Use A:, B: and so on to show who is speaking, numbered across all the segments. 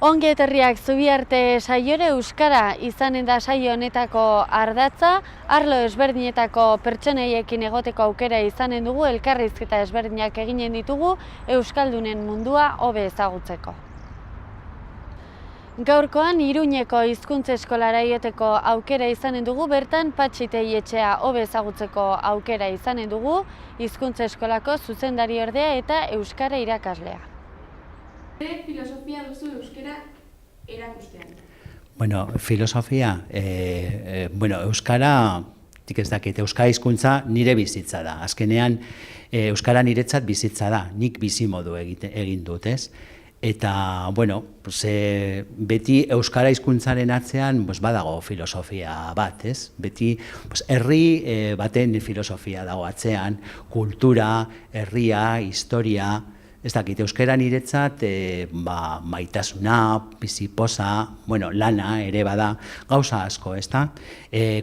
A: Ongi etorriak Zubiarte saiore euskara izanen da saio honetako ardatza, arlo ezberdinetako pertsoneiekin egoteko aukera izanen dugu, elkarrizketa ezberdinak eginen ditugu euskaldunen mundua hobe ezagutzeko. Gaurkoan Iruñeko hizkuntza eskolara joateko aukera izanen dugu, bertan Patxi Teietxea hobe ezagutzeko aukera izanen dugu, hizkuntza eskolako zuzendari ordea eta euskara irakaslea.
B: Filosofia duzu euskara erakustean?
C: Filosofia, euskara, ez dakit, euskara hizkuntza nire bizitza da. Azkenean, euskara niretzat bizitza da, nik bizimodu egin dut, ez? Eta, beti euskara hizkuntzaren atzean badago filosofia bat, ez? Beti herri baten filosofia dago atzean, kultura, herria, historia. Ez dakit, euskara niretzat maitasuna, bizipoza, lana ere bada, gauza asko, ez da?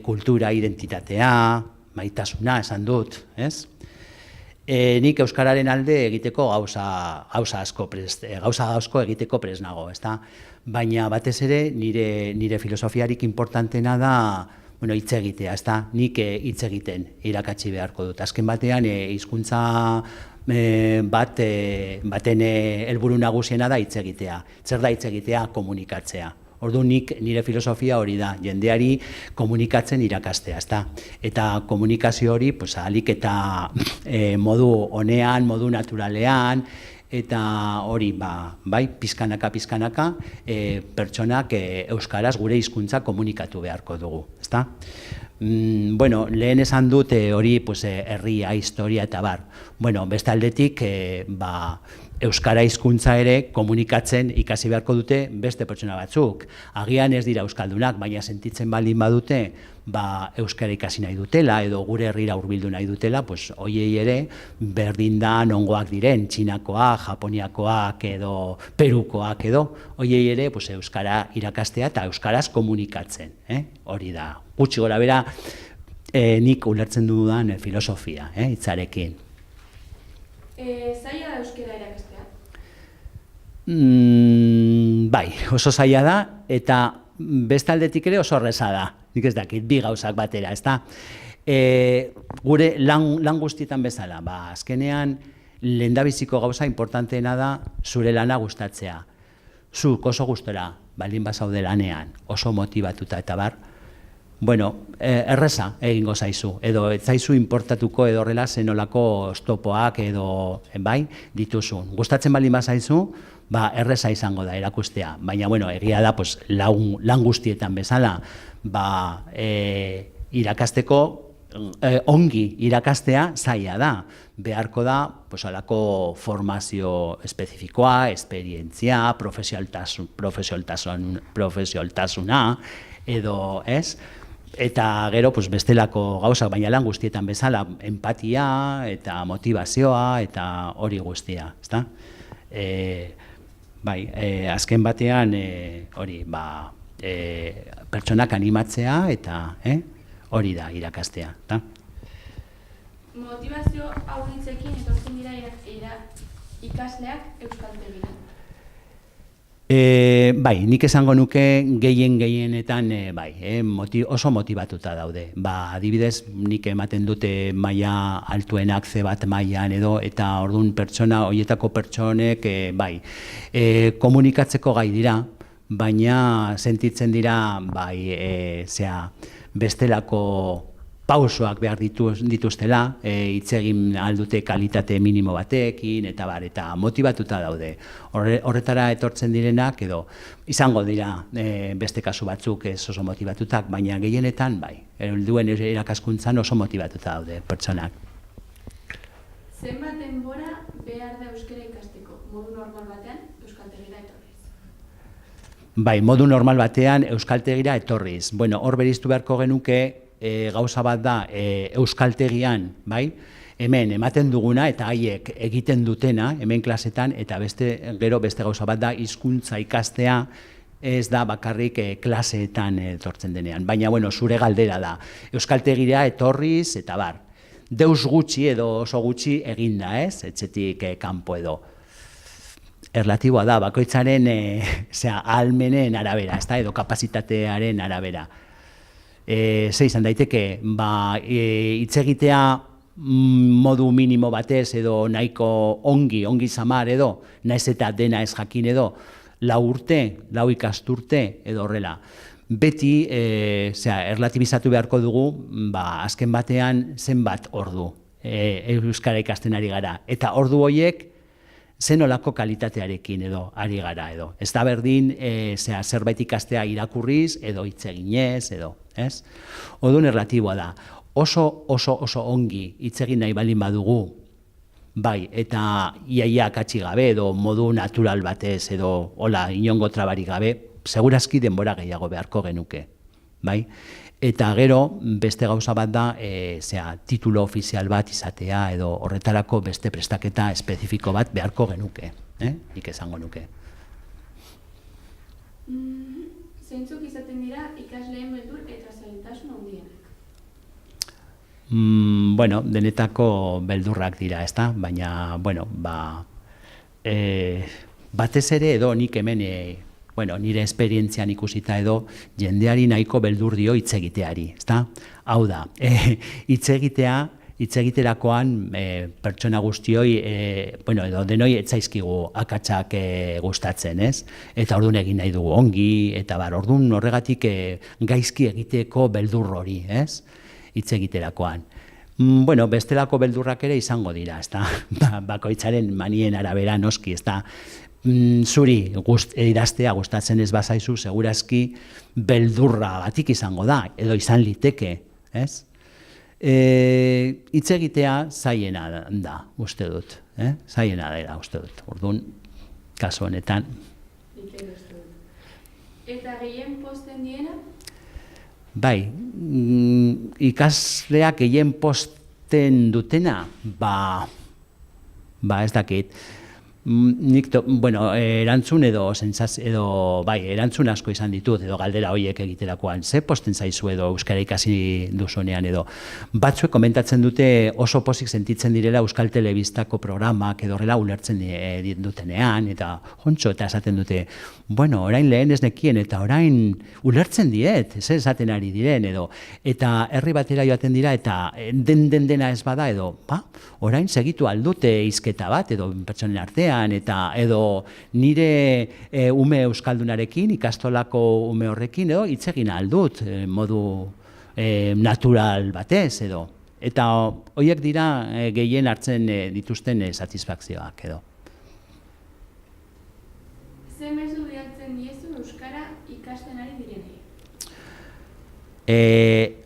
C: Kultura, identitatea, maitasuna, esan dut, ez? Nik euskararen alde egiteko gauza asko egiteko prest nago, ez da? Baina batez ere nire filosofiarik importantena da hitz egitea, ez da? Nik hitz egiten irakatsi beharko dut. Azken batean, hizkuntza baten helburu nagusiena da hitz egitea. Zer da hitz egitea? Komunikatzea. Orduan nire filosofia hori da, jendeari komunikatzen irakastea, ezta? Eta komunikazio hori ahalik eta modu honean, modu naturalean, eta hori, pizkanaka, pertsonak euskaraz gure hizkuntza komunikatu beharko dugu, ezta? Lehen esan dut hori herria, historia eta bar. Beste aldetik, euskara hizkuntza ere komunikatzen ikasi beharko dute beste pertsona batzuk. Agian ez dira euskaldunak, baina sentitzen baldin badute euskara ikasi nahi dutela edo gure herrira hurbildu nahi dutela, horiei ere berdin da nongoak diren, Txinakoak, Japoniakoak edo Perukoak edo, horiei ere euskara irakastea eta euskaraz komunikatzen. Hori da, gutxi gora bera nik ulertzen dudan filosofia hitzarekin.
B: Zaila da euskara irakastea?
C: Bai, oso zaila da eta bestaldetik ere oso erreza da. Nik ez dakit, bi gauzak batera, ezta? Gure lan guztietan bezala, azkenean lehendabiziko gauza importanteena da zure lana gustatzea. Zuk oso gustora baldin bazaude lanean, oso motibatuta eta bar, erreza egingo zaizu, edo ez zaizu importatuko edo horrela zenolako oztopoak edo dituzun. Gustatzen baldin bazaizu, erreza izango da erakustea, baina egia da lan guztietan bezala irakasteko ongi irakastea zaila da. Beharko da halako formazio espezifikoa, esperientzia, profesionaltasuna edo ez, eta gero bestelako gauzak, baina lan guztietan bezala empatia eta motivazioa eta hori guztia, ezta? Azken batean hori, pertsonak animatzea eta hori da irakastea.
B: Motivazio hau hitzekin etortzen dira ikasleak euskaltegira?
C: Nik esango nuke gehienetan oso motibatuta daude. Adibidez, nik ematen dute maila altuenak C1 mailan edo, eta orduan pertsona, horietako pertsonek komunikatzeko gai dira, baina sentitzen dira bestelako pausoak behar dituztela, hitz egin aldute kalitate minimo batekin, eta motibatuta daude. Horretara etortzen direnak, edo izango dira beste kasu batzuk ez oso motibatutak, baina gehienetan, helduen irakaskuntzan oso motibatuta daude pertsonak.
B: Zenbat denbora behar da euskara ikasteko? Modu normal batean, euskaltegira etorriz?
C: Modu normal batean, euskaltegira etorriz. Hor beriztu beharko genuke, gauza bat da euskaltegian, hemen ematen duguna eta haiek egiten dutena, hemen klasetan, eta gero beste gauza bat da hizkuntza ikastea, ez da bakarrik klaseetan etortzen denean. Baina, zure galdera da, euskaltegira etorriz eta bar. Deus gutxi edo oso gutxi eginda, ez? Etxetik kanpo edo. erlatiboa da, bakoitzaren ahalmenen arabera, edo kapazitatearen arabera. Ze izan daiteke, hitz egitea modu minimo batez edo nahiko ongi samar edo, naiz eta dena ez jakin edo, 4 urte, 4 ikasturte edo horrela. Beti erlatibizatu beharko dugu, azken batean zenbat ordu euskara ikasten ari gara. Eta ordu horiek zenolako kalitatearekin edo ari gara edo. Ez da berdin zerbait ikastea irakurriz edo hitz eginez edo, ez? Orduan erlatiboa da. Oso ongi hitz egin nahi baldin badugu, bai, eta iaia akatsi gabe edo modu natural batez edo hola inongo trabarik gabe, segurazki denbora gehiago beharko genuke, bai? Eta gero, beste gauza bat da, titulo ofizial bat izatea edo horretarako beste prestaketa espezifiko bat beharko genuke, nik esango nuke.
B: Zeintzuk izaten dira ikasleen beldur eta zailtasun handienak?
C: Bueno, denetako beldurrak dira, ezta? Baina, bueno, batez ere edo nik hemen nire esperientzian ikusita edo jendeari nahiko beldur dio hitz egiteari, ezta? Hau da, hitz egiterakoan pertsona guztioi, edo denoi ez zaizkigu akatsak gustatzen, ez? Eta orduan egin nahi dugu ongi, eta orduan horregatik gaizki egiteko beldur hori, ez? Hitz egiterakoan. Bestelako beldurrak ere izango dira, ezta? Bakoitzaren manien arabera noski, ezta? Zuri idaztea gustatzen ez bazaizu, segurazki beldurra batik izango da, edo izan liteke, ez? Hitz egitea zailena da, uste dut, zailena da, uste dut. Orduan, kasu honetan.
B: Eta gehien posten diena?
C: Bai, ikasleak gehien posten dutena, ez dakit. Nik, erantzun erantzun asko izan ditut, edo galdera horiek egiterakoan, ze posten zaizu edo euskara ikasi duzunean edo. Batzuek komentatzen dute oso pozik sentitzen direla Euskal Telebistako programak edo horrela ulertzen dutenean, eta jontxo eta esaten dute, orain lehen ez nekien eta orain ulertzen diet, ez esaten ari diren edo, eta herri batera joaten dira eta dena ez bada edo, orain segitu aldute hizketa bat edo pertsonen artean, eta edo nire ume euskaldunarekin, ikastolako ume horrekin, edo hitz egin aldut modu natural batez, edo. Eta horiek dira gehien hartzen dituzten satisfakzioak, edo.
B: Ze mezu bidaltzen diezu euskara ikasten ari direnei?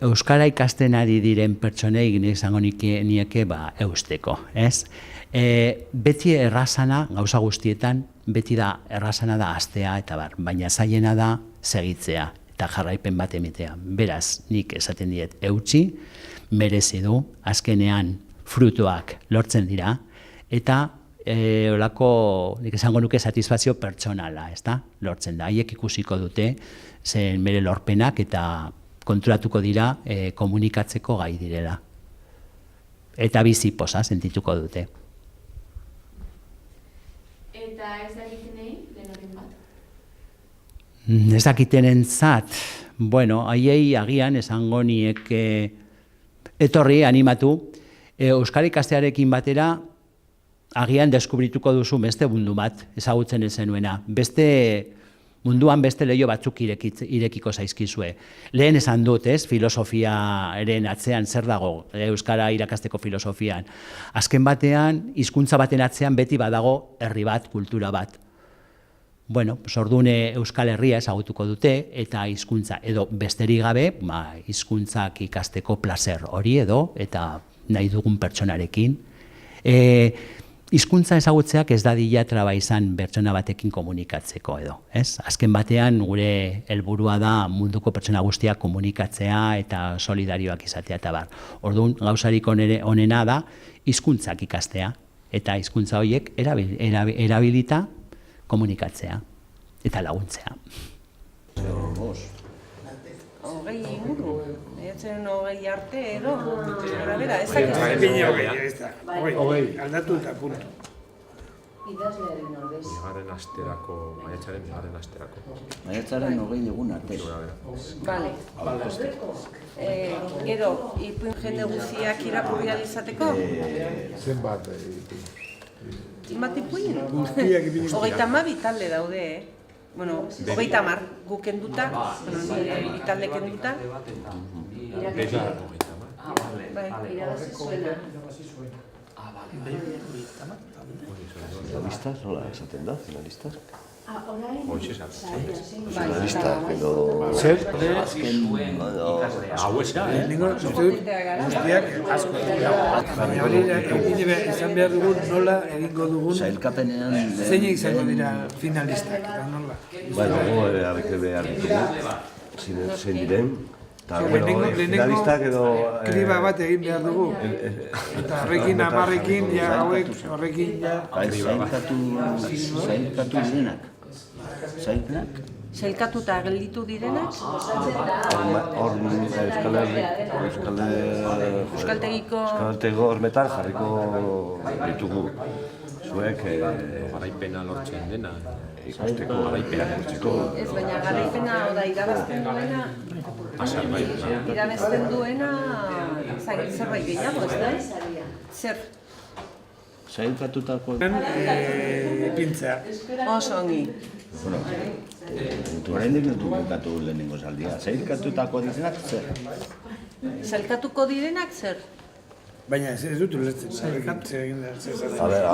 C: Euskara ikasten ari diren pertsonei izango nieke eusteko, ez? Beti errazana, gauza guztietan, beti da errazana da hastea eta baina zailena da segitzea eta jarraipen bat ematea. Beraz, nik esaten diet eutsi, merezi du, azkenean fruituak lortzen dira, eta olako, nik esango nuke satisfazio pertsonala, ezta? Lortzen da, haiek ikusiko dute zen bere lorpenak eta konturatuko dira komunikatzeko gai direla. Eta bizi poza sentituko dute.
B: Eta ez dakitenei, denoren bat?
C: Ez dakitenentzat, haiei agian esango nieke etorri, animatu, euskara ikastearekin batera agian deskubrituko duzu beste mundu bat ezagutzen ez zenuena. Munduan beste leiho batzuk irekiko zaizkizue. Lehen esan dut, filosofiaren atzean zer dago, euskara irakasteko filosofian. Azken batean, hizkuntza baten atzean beti badago herri bat, kultura bat. Orduan Euskal Herria ezagutuko dute, eta hizkuntza edo besterik gabe, hizkuntzak ikasteko plazer hori edo, eta nahi dugun pertsonarekin. Hizkuntza ezagutzeak ez dadila traba izan pertsona batekin komunikatzeko edo, ez? Azken batean gure helburua da munduko pertsona guztiak komunikatzea eta solidarioak izatea eta bar. Orduan, gauzarik onena da hizkuntzak ikastea eta hizkuntza horiek erabilita komunikatzea eta laguntzea.
D: 20 inguru, etzen 20 arte edo, ez
E: dakit. Aldatu eta puntu. Bigarren asterako, maiatzaren bigarren asterako.
F: Maiatzaren 20 egun arte.
D: Bale. Gero, ipuin jende guztiak irakurri ahal izateko?
E: Zenbat?
D: Zenbat ipuin?
E: Guztiak ipini.
D: 32 talde daude, Bueno, 30 guk kenduta, nire talde kenduta.
E: Beti,
D: Bai.
F: Finalistas, nola esaten da, finalistas?
E: Hoxe esaten.
F: Finalistak edo...
E: Zer?
F: Azken...
E: Hau eza,
G: Guztiak asko dira. Baina hori izan behar dugun nola egingo dugun
F: Sailkapenean...
G: zeinek izango dira finalistak, eta nola.
F: Bueno, behar ditugu, zein diren. Finalistak edo...
G: Kriba bat egin behar dugu. Eta horrekin, 10-ekin, ja hauek, horrekin, ja...
F: Sailkatu direnak. Sailkapenak?
D: Sailkatuta gelditu direnak? Euskaltegiko
F: hormetan jarriko ditugu. Zuek...
E: Garaipena lortzen dena.
F: Ikusteko garaipena lortzeko.
D: Ez, baina garaipena da irabazten duena... Irabazten duena... Zerbait gehiago, ez da? Zer?
F: Sailkatutako...
G: Pintzea.
D: Oso ongi.
F: Bueno, oraindik ez du bukatu lehenengo zaldia. Sailkatutako direnak zer?
D: Sailkatuko direnak zer?
G: Baina ez dut ulertzen, sailkatzea egin da.
F: A ber,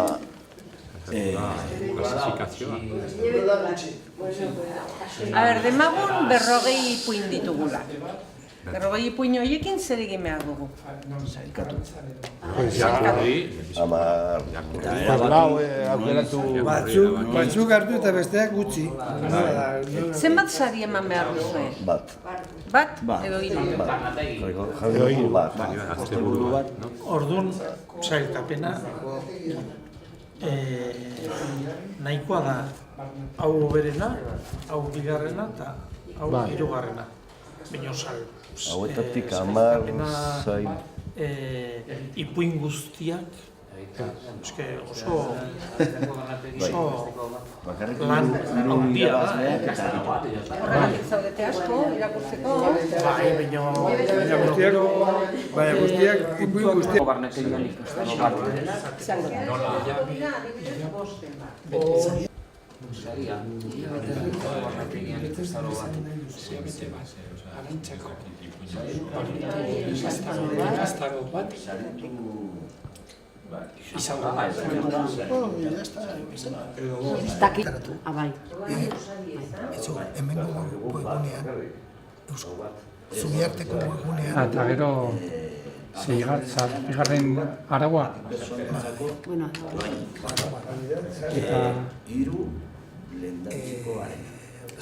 E: Klasifikazioa.
D: A ber, demagun 40 ipuin ditugula. 40 ipuin horiekin zer egin behar dugu?
F: sailkatu.
G: Batzuk hartu eta besteak gutxi.
D: Zenbat sari eman behar duzue?
F: Bat.
D: Bat edo hiru?
F: Jarriko bat. Asteburu bat.
G: Orduan, sailkapena nahikoa da. Hau berena, hau bigarrena eta hau hirugarrena. Baina
F: Hauetatik 10 zain.
G: Ipuin guztiak oso lan handia da.
D: Horregatik zaudete asko, irakurtzeko.
G: Baina guztiak, ipuin guztiak.
H: Zubiarteko webgunean. Eta gero, bigarren araua. Eta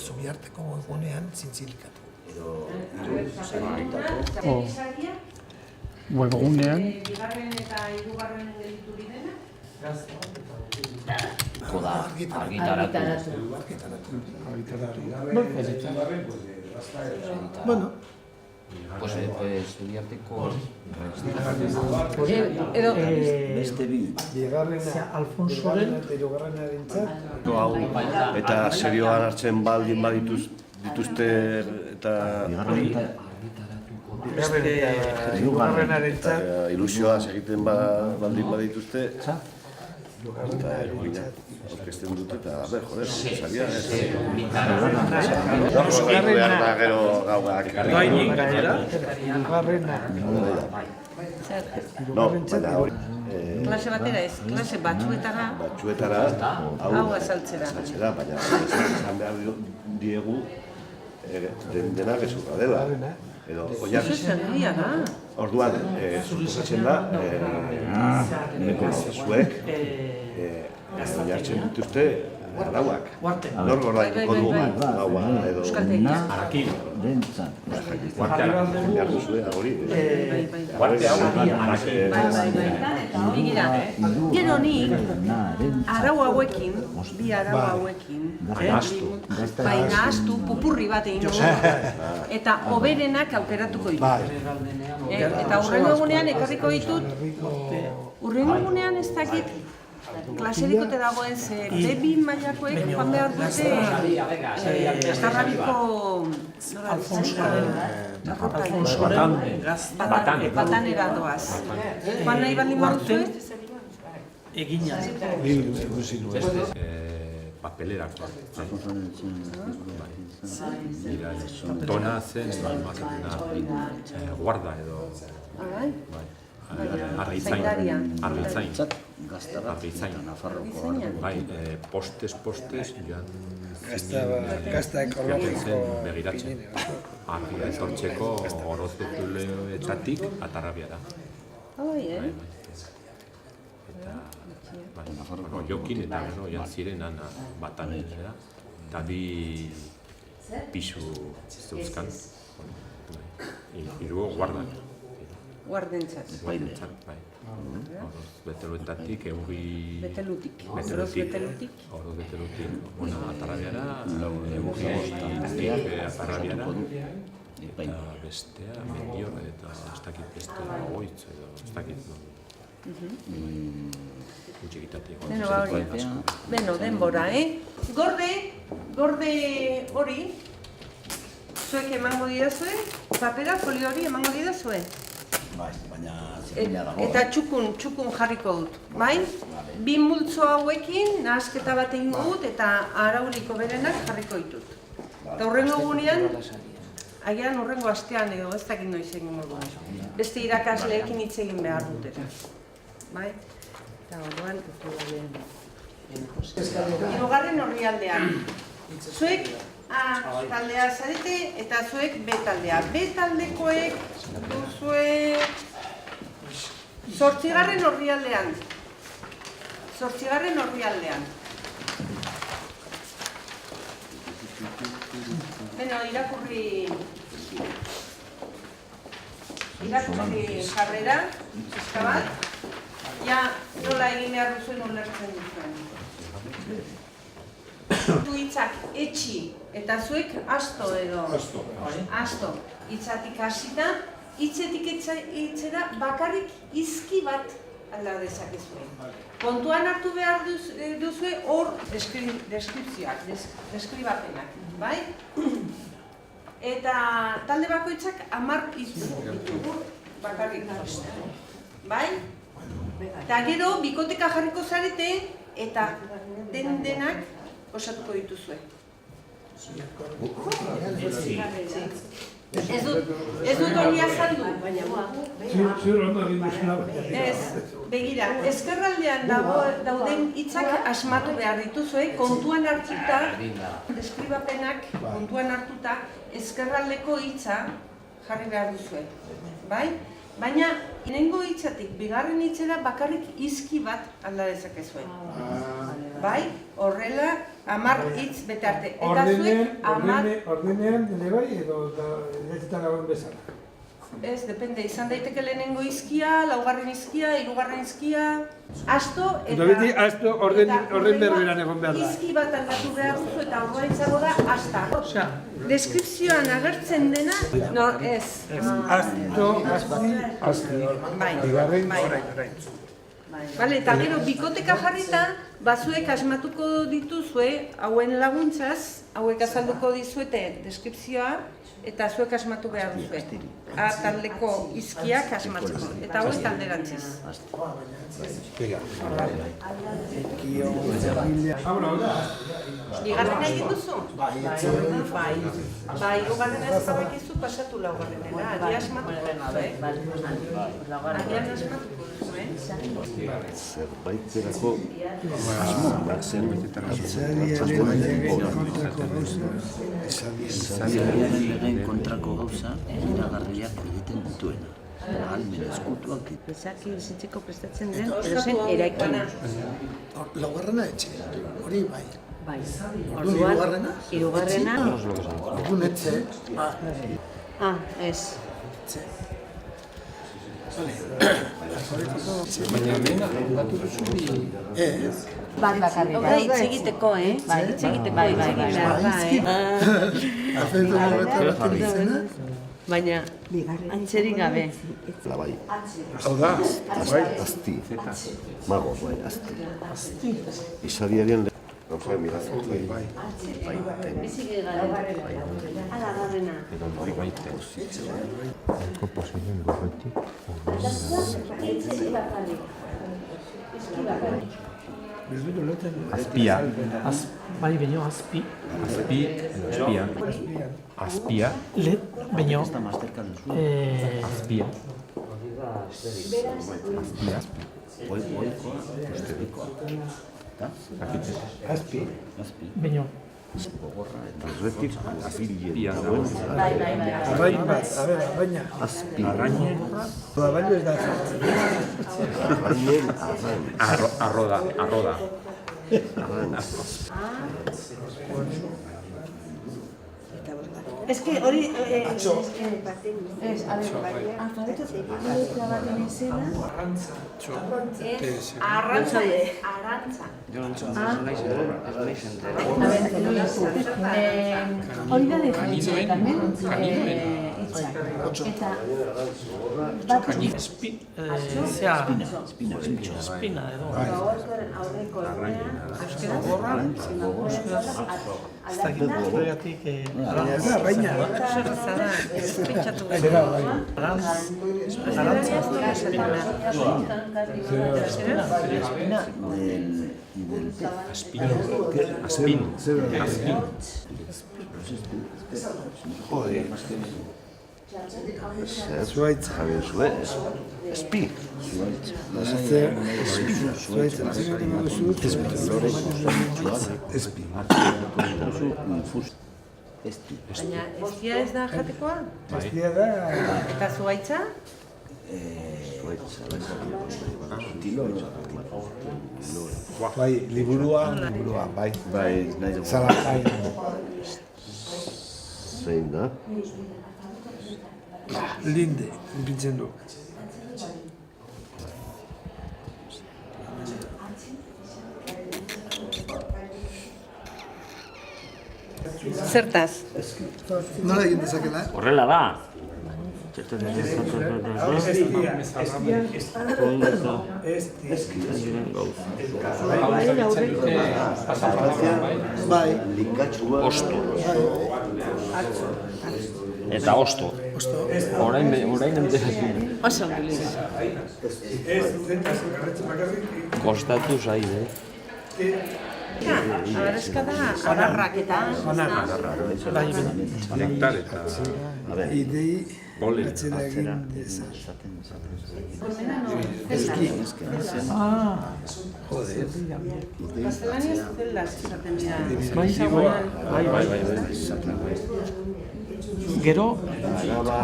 H: Zubiarteko webgunean zintzilikatu. Webgunean.
D: Bigarren eta hirugarren gelditu direnak?
H: Argitaratu. Bueno.
F: Pues Zubiarteko...
H: Beste bi. Bigarrena Alfonsoren eta hirugarrenaren txat.
F: Eta serioan hartzen baldin dituzte eta...
G: Hirugarrenaren txat.
F: Ilusioa egiten baldin badituzte. Eta orkesten dut eta, joder, saria ez. Behar da gero gauak.
G: Hirugarrena.
F: No, baina hori.
D: Klase batera ez, klase batzuetara hau azaltzera.
F: Baina esan behar diegu dena gezurra dela. Edo, oiak... Orduan, suposatzen da, zuek oiartzen dituzte arauak. Nor gordaituko du gaua edo...
D: Arakin.
F: Behar duzue, hori.
D: Begira, gero nik arau hauekin, bi arau hauekin, baina astu pupurri bat egin dugu, eta hoberenak aukeratuko ditut. Eta hurrengo egunean ekarriko ditut, hurrengo egunean ez dakit Klaserikote dagoen ze B2 mailakoek joan behar dute Estarrabiko batanera doaz. Joan nahi baldin baduzue?
H: Egina.
E: Papelerakoa. Tona zen, guarda edo... Arritzain. Bai, postez, joan
G: Gazta ekologiko
E: begiratzen. Arria etortzeko orozbetuleetatik Atarrabiara. Jokin eta gero joan ziren batanera, eta bi pisu zeuzkan, hiru guardan.
D: Guardentzat.
E: Bai. Beteluetatik,
D: Betelutik.
E: Oroz betelutik, Atarrabiara, Eurritik Atarrabiara, eta bestea, Mendior, eta ez dakit beste ogoitz edo, ez dakit.
D: Beno, denbora, Gorde hori, zuek emango didazue, papera, folio hori emango didazue.
F: Bai, baina zikina dago.
D: Eta txukun jarriko dut, bai? Bi multzo hauekin nahasketa bat egingo dut eta arauliko berenak jarriko ditut. Eta hurrengo gunean, agian hurrengo astean edo ez dakit noiz egin modu. Beste irakasleekin hitz egin behar dutera. Bai? Eta orduan, hirugarren orrialdean. Zuek A taldea zarete eta zuek B taldea. B taldekoek duzue 8. orrialdean. 8. orrialdean. Beno, irakurri jarrera, pixka bat. Ja, nola egin behar duzuen ulertzen duzuen. Du hitzak etxi eta zuek asto edo. Asto. Hitzatik hasita, hitzetik hitzera bakarrik hizki bat alda dezakezue. Kontuan hartu behar duzue hor deskripzioak, deskribapenak, bai? Eta talde bakoitzak 10 hitz ditugu bakarrik. Bai? Eta gero bikoteka jarriko zarete eta denak osatuko dituzue. Ez dut hori azaldu. Ez, begira, ezkerraldean dauden hitzak asmatu behar dituzue, kontuan hartuta, deskribapenak kontuan hartuta, ezkerraldeko hitza jarri behar duzue. Bai? Baina, lehenengo hitzatik, bigarren hitzera bakarrik hizki bat alda dezakezue. Bai? Horrela, 10 hitz bete arte. Eta zuek 10...
G: Ordenean dele bai edo idatzita dagoen bezala?
D: Ez, depende. Izan daiteke lehenengo hizkia, laugarren hizkia, hirugarren hizkia... Asto eta...
G: Beti asto horren berberan egon behar da.
D: Hizki bat aldatu behar duzu eta horrela izango da asta. Deskripzioan agertzen dena... No, ez.
G: Asto, asti.
D: Bai. Bale, eta gero bikoteka jarrita, bazuek asmatuko dituzue, hauen laguntzaz, hauek azalduko dizuete deskripzioa, eta zuek asmatu behar duzue. A taldeko hizkiak asmatzeko, eta hauek talderantziz. Bigarrena egin duzu? Bai. Hirugarrena ez zabakizu pasatu laugarrenera, adi asmatuko duzue. Agian asmatuko duzue.
F: Zerbaiterako izadiaren legeen kontrako gauza iragarriak egiten dituena. Ahalmen eskutuak
D: Bezaki bizitzeko prestatzen den edozen eraikina.
H: Laugarrena etxe, hori bai.
D: Bai.
H: Orduan,
D: Hirugarrena.
H: Orduan etxe,
D: Ez.
G: Baina hemen aldatu duzu bi...
H: Ez.
A: Bat bakarrik.
D: Hau da, hitz egiteko, Bai, hitz egiteko,
A: bai.
H: Afetu horretan izena.
D: Baina, antxerik gabe.
F: Bai.
G: Hau da, bai.
F: Azti. Mago, bai, azti. Izadiaren Rafael Mirazo.
G: Bai.
D: Ala garrena.
E: Azpia.
H: Bai, baino azpi.
E: Azpia.
H: Le, baino...
E: Azpia.
G: Azpi.
H: Baino...
F: Azretik, azpia.
G: Arrain bat, a ber, arraina.
F: Azpi.
G: Baino ez da zartzen.
E: Arroda.
D: Ez que hori...
G: Atxo.
D: Alfabetotik baten izena...
G: Arrantza.
D: Arrantza.
A: Hori da definitzen, Carmen? Eta...
H: Zea... Espina edo... Ez dakit horregatik...
G: Ez da, arraina.
H: Arantza.
E: Azpin.
F: Joder.
G: Zuaitz.
F: Javier Suez. Espi.
G: Zuaitz. Espi.
D: Baina, estia ez da jatekoa?
G: Estia da...
D: Eta zuaitza?
G: Bai, liburua, bai.
F: Bai, nahi dugu.
G: Zalajain.
F: Zein da?
G: Linde, ipintzen du.
D: Zertaz?
H: Nola egin dezakela?
I: Horrela da.
H: Bai.
I: Osto. Eta osto. Orain entzeratzen.
D: Oso ongi.
I: Kostatu zai,
D: Abarrezka da, adarrak eta...
H: Bai,
E: Nektar eta...
G: Idei...
E: Polen.
G: Atzera egin dezak.
H: Joder.
D: Gaztelaniaz zeldas izaten dira.
I: Bai.
H: Gero,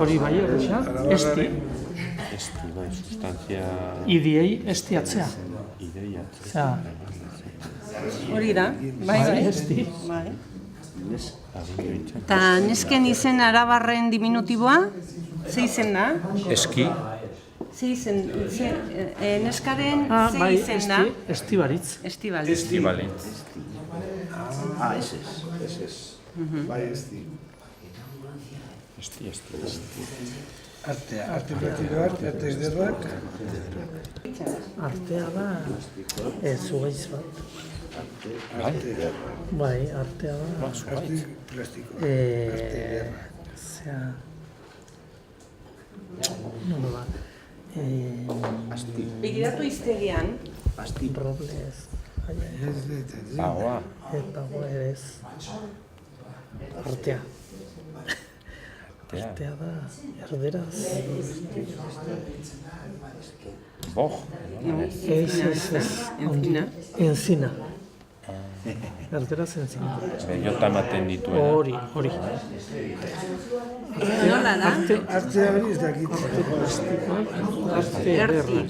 H: hori bai horretxa, esti.
I: Esti, bai, sustantzia...
H: Idiei estiatzea.
I: Ideia.
H: Osea,
D: Hori da, bai.
H: esti.
D: Bai. Eta nesken izen arabarren diminutiboa, ze izen da?
E: Eski.
D: Ze izen, neskaren ze
H: Bai,
D: izen da?
H: estibaritz.
D: Estibalitz.
E: Estibalintz.
F: Ez.
G: Bai, esti.
E: Esti.
G: Artea, arte platikoak, arte ederrak.
H: Artea da, zuhaiz bat. Bai, artea da.
G: Arte plastiko.
H: Zea... Nola da.
D: Begiratu iztegian,
H: Robles.
E: Pagoa.
H: Eta ez. Artea. Artea da, erderaz.
E: Boj.
H: Ez.
D: Enzina.
H: Enzina. Erderaz enzina.
E: Jota ematen dituena.
H: Hori.
D: Nola da?
G: Artea hori ez dakit.
H: Arte ederra.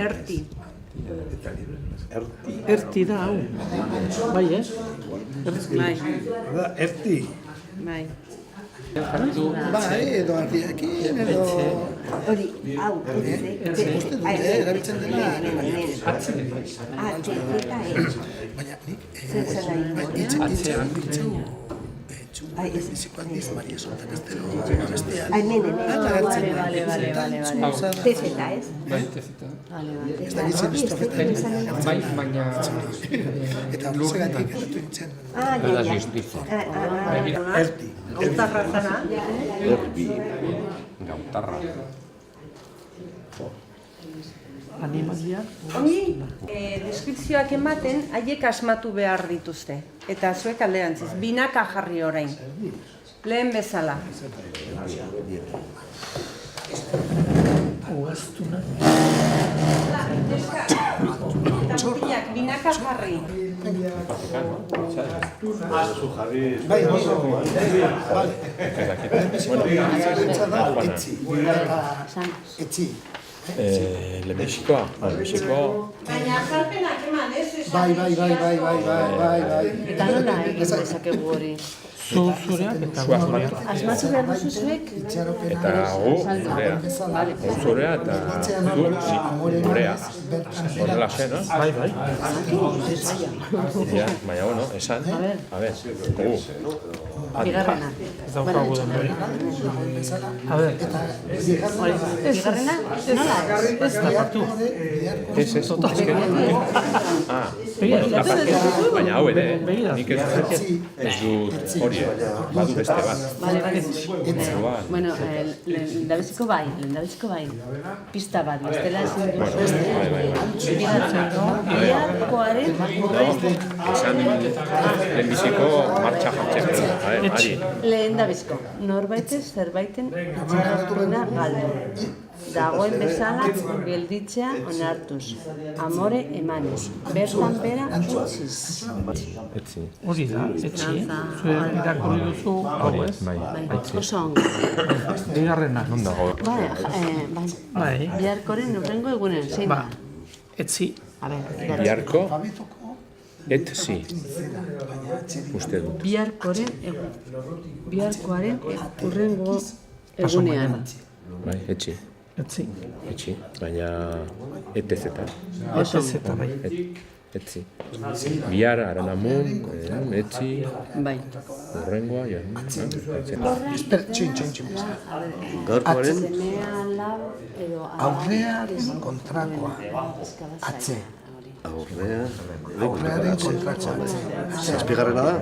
D: Erti.
H: Erti da, hau. Bai,
D: Bai,
G: Da, erti.
D: bai.
G: Edo ardiakin, edo...
D: Hori, hau,
G: Uste dute, erabiltzen dela... Baina nik... Itxean... Bizikoan diz, Maria Soltan Estero, bestean.
D: Tezeta, ez?
H: Bai, tezeta.
G: Ez da gitzen estrofetan.
H: Bai, baina...
G: Eta horregatik edatu nintzen. Erdi.
D: Gautarra zara.
E: Erbi. Gautarra.
H: Animalia.
D: Ongi, deskripzioak ematen, haiek asmatu behar dituzte. Eta zuek alderantziz, binaka jarri orain. Lehen bezala.
H: Ugaztuna.
D: Eta mutilak, binaka jarri.
G: Etzi.
E: Lehenbizikoa.
D: Baina jarpenak eman, ez?
G: Bai.
A: Eta nola egin dezakegu hori?
H: Zureak eta gureak.
A: Asmatu behar duzu zuek?
E: Eta gurea. Zurea eta gurea. Horrela zen, no?
H: Bai.
E: Baina, bueno, esan. A ver,
A: Bigarrena.
H: Ez daukagu den hori. A ver.
A: Bigarrena? Nola?
H: Ez da partu.
E: Ez. Baina hau ere, nik ez dut hori, badu beste bat.
A: Vale. Bueno, lehendabiziko bai. Pista bat, bestela ezin duzu. Biharkoaren...
E: Esan lehenbiziko martxa jartzen.
A: Lehendabiziko, norbaitez zerbaiten itxaropena galdu. Dagoen bezala gelditzea onartuz. Amore emanez. Bertan bera utziz.
H: Hori da, etxi. Zuen irakurri duzu, hau ez?
E: Bai.
A: Oso ongo.
H: Bigarrena.
E: Non dago?
H: Bai.
A: Biharkoren urrengo egunen, zein da?
H: Etzi.
E: Biharko, etzi. Uste dut.
A: Biharkoaren urrengo egunean.
E: Bai, etzi.
H: Etzi.
E: Baina etezeta.
H: Etezeta, bai.
E: Etzi. Bihar, aranamun, etzi,
A: Bai.
E: urrengoa,
F: Gaurkoaren
A: Zemea lau edo...
G: Aurrearen kontrakoa. Atze. Aurrearen kontrakoa.
F: Zazpigarrena da?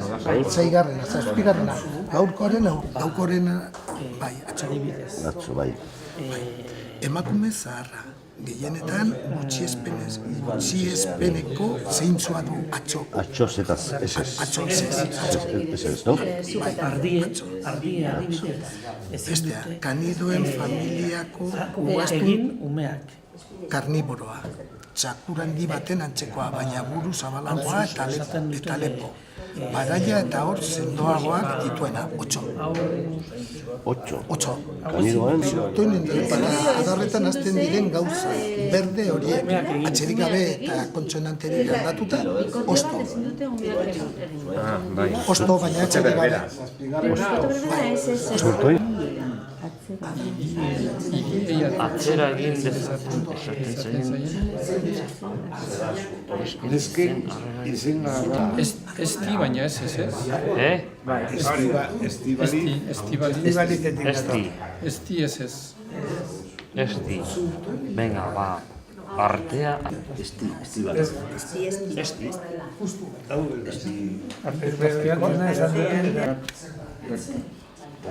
G: Zazpigarrena. Gaurkoaren, bai,
F: Atzo, bai.
G: emakume zaharra. Gehienetan gutxiespeneko zeintzua du atxo.
F: Atxo zetaz, ez.
G: Atxo ez,
F: no?
H: Ardie.
G: Bestea, kanidoen familiako
H: Egin umeak.
G: karniboroa. Txakur handi baten antzekoa, baina buru zabalagoa eta lepo. Baraia eta hor sendoagoak dituena, 8. 8.
F: Kanidoan?
G: Toinen adarretan hasten diren gauza, berde horiek, atxerik gabe eta kontsonanterik aldatuta, osto. Osto, baina atxerik gabe.
F: Zurtoi?
I: Atzera egin dezaten esaten zaien.
H: Esti, baina ez. Esti ez.
I: Esti. Venga, ba. Artea.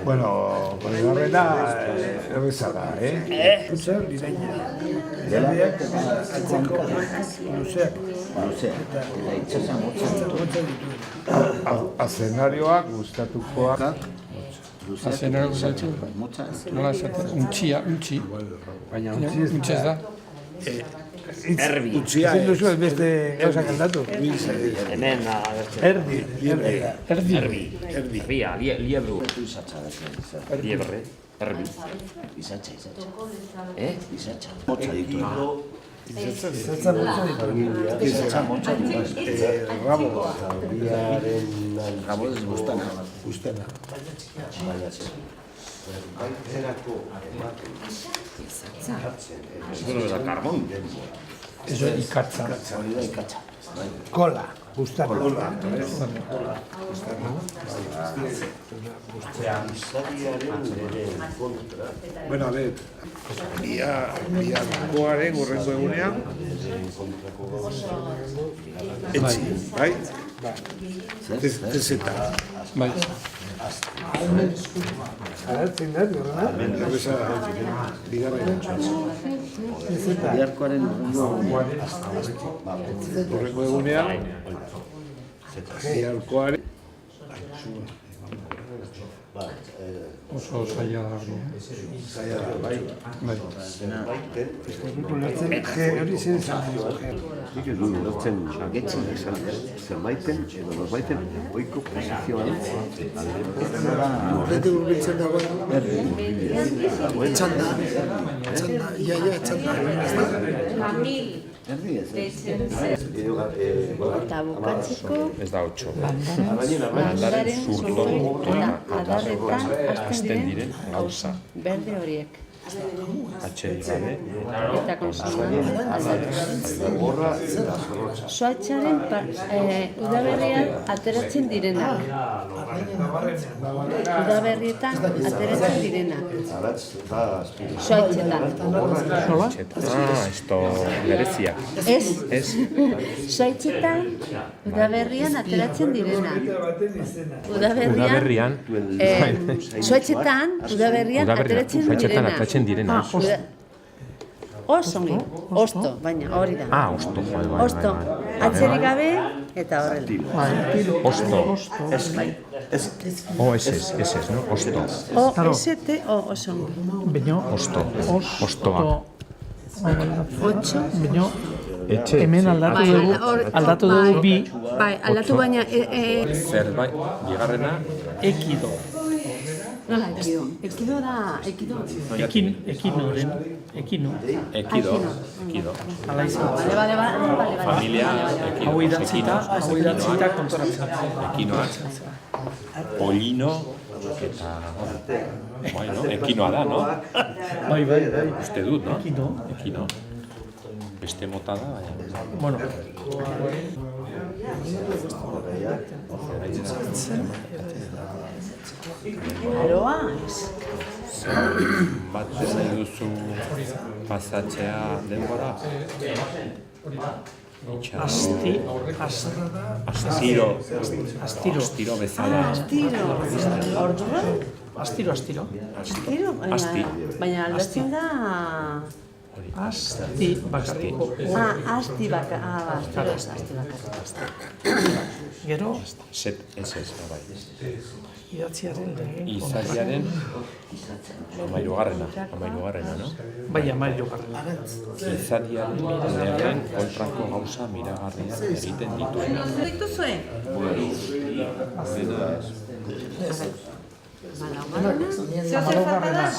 J: Bueno, bigarrena erreza da, Putza, direina. Gerbiak, luzeak.
F: Eta itxasa motzen.
J: Azenarioak gustatukoak.
H: Azenarioak gustatukoak. Nola esaten? Untxi. Baina untxi ez da.
J: Erbi. Ezin duzu ez beste gauzak aldatu.
I: Hemen,
J: Erdi.
I: Erbia, liebru. Liebre. Erbi.
F: Izatxa. Motza ditu.
J: Zertza motza ditu.
F: Zertza motza ditu.
J: Rabo.
F: Rabo ez bustana.
J: Bustana.
E: Bueno, da carbón.
H: Eso ikatza.
F: Hori da ikatza.
J: Kola. Bustana.
K: Bueno, a ver, biharkoaren urrengo egunean etzi, bai? Zezeta.
H: Bai.
J: Aratzen da, horrela?
K: Erbeza, bigarren.
F: Biharkoaren
K: Urrengo egunean, biharkoaren
H: Oso zaila da hori.
K: bai.
J: Hori zen izan.
F: Nik ez dut ulertzen agetxen esan zerbaiten edo norbaiten oiko posizioa dut.
J: Bete urbiltzen dagoen. Etxanda. Ia, etxanda.
F: Erdi ez.
L: Eta bukatzeko
E: Ez da 8.
L: landaren
E: zurtoin
L: eta adarretan
E: hasten diren gauza.
L: berde horiek.
E: Atxeri gabe.
L: Eta konsumoen Soaitzaren udaberrian ateratzen direnak. Udaberrietan ateratzen direnak. Soaitzetan.
E: Esto bereziak.
L: Ez. Soaitzetan udaberrian ateratzen direnak.
E: Udaberrian.
L: Soaitzetan udaberrian ateratzen direnak.
E: Direna.
L: Osongi, osto, baina hori da.
E: Osto.
L: Osto, atzerik gabe eta horrela.
E: Osto. Ez, no? Osto.
L: O-S-T, osongi.
H: Baina,
E: Ostoa.
L: Otso.
H: Baina, hemen aldatu dugu bi.
L: Bai, aldatu baina...
E: Zerbait, bigarrena.
H: Ekido.
L: Nola, ekido? Ekido da, ekido.
H: Ekino.
L: Ala izan. Bale.
E: Familia, ekido.
H: Hau idatzita kontoratzen.
E: Ekinoak. Pollino. Eta, bueno, ekinoa da, no?
H: Bai.
E: Uste dut, no?
H: Ekino.
E: Beste mota da, baina.
H: Bueno.
L: Eroa, ez.
E: Bat nahi duzu pasatzea denbora? Astiro bezala.
L: Astiro. Baina aldatzen da...
H: Asti bakarrik.
L: Asti bakarrik.
H: Gero?
E: Ez, bai.
H: Idatziaren lehen.
E: Izariaren amairugarrena, no?
H: Bai, amairugarrena.
E: Izariaren lehen kontrako gauza miragarria egiten dituena.
L: Deitu zuen?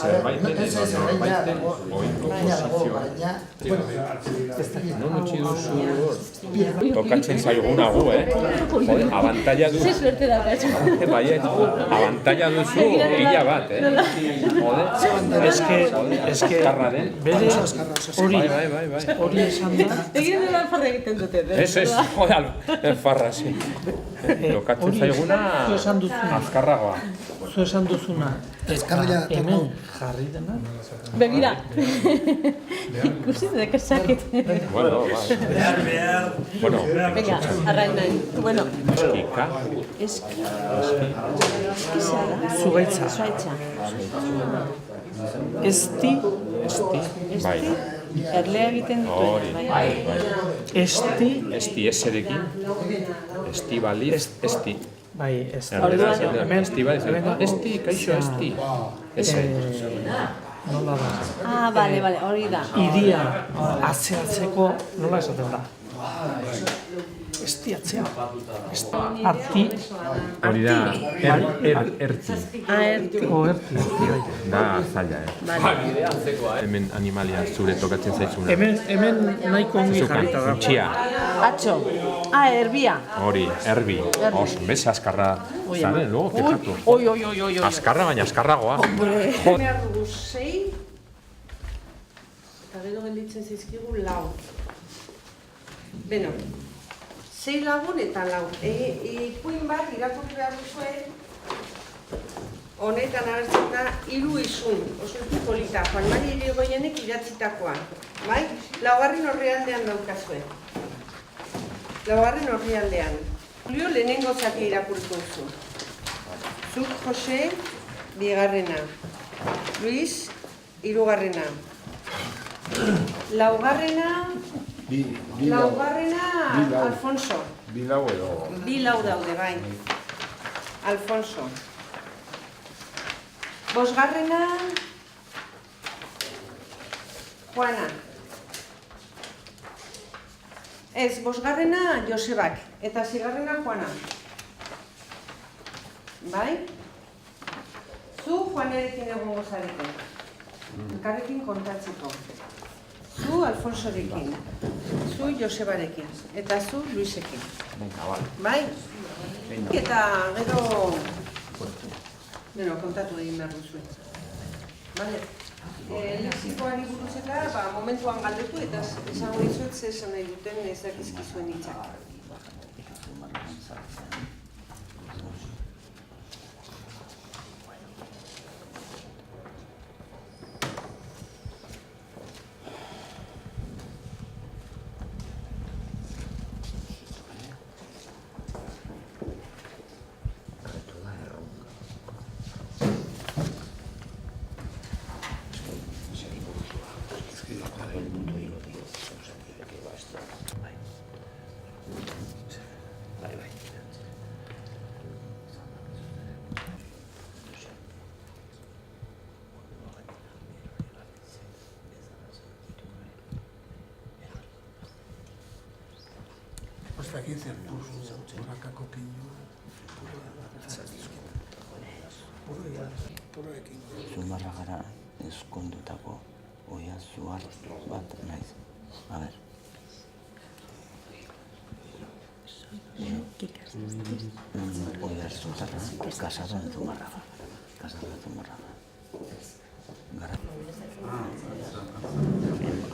E: Zerbaiten edo norbaiten oiko posizioa. Non utzi duzu tokatzen zaiguna gu, Abantaila duzu.
L: Ze suerte da,
E: Bai, abantaila duzu pila bat,
H: Eske, bere hori esan da...
L: Egin dela alfarra egiten dute.
E: Ez, alfarra, sí. Tokatzen zaiguna azkarragoa.
H: Zu esan duzuna, eta hemen jarri dena.
L: Begira. Ikusi dek esakete.
E: Bueno, Bueno.
L: Venga, arrain nahi. Bueno.
E: Eskika.
H: Zugaitza. Esti.
E: Bai.
L: Erlea egiten dutuen.
E: Bai.
H: Esti.
E: Esti eserekin. Esti baliz, esti.
H: Bai, esti.
E: Esti baliz, esti, kaixo esti.
H: Nola da?
L: Bale, hori da.
H: Iria atzeatzeko nola esaten da? estiatzea. Arti.
E: Hori da, erti.
H: Erti, bai.
E: Da zaila, Hemen animalia zure tokatzen zaizuna.
H: Hemen nahiko ongi jarrita da.
E: Txia.
L: Atxo. Erbia.
E: Hori, erbi. Bez, azkarra zaren, luego, fijatu.
H: Oi.
E: Azkarra, baina azkarragoa.
D: Behar dugu 6, eta gero gelditzen zaizkigu 4. Beno, 6 lagun eta 4. Ipuin bat irakurri behar duzue, honetan agertzen da 3 izun, oso ez polita, Juan Mari Irigoyenek idatzitakoa. Bai? 4. orrialdean daukazue. 4. orrialdean. Julio lehenengo zati irakurriko duzu. Zuk, Jose, 2. Luis, 3. 4. Alfonso. 2 daude, bai. Alfonso. 5. Juana. Ez, 5. Josebak, eta 6. Juana. Bai? Zu Juanerekin egongo zarete. Elkarrekin kontatzeko. Zu Alfonsorekin. Zu Josebarekin. Eta zu Luisekin. Bai? Eta gero... Beno, kontatu egin behar duzu. Bale? Lexikoari buruz eta momentuan galdetu eta esango dizuet ze esan nahi duten ez dakizkizuen hitzak.
G: Aquí zertuz, horakako keinu.
M: Zumarra gara eskondutako oiazuar bat naiz. A ber. Oiazuarra, kasado en Zumarraga. Gara.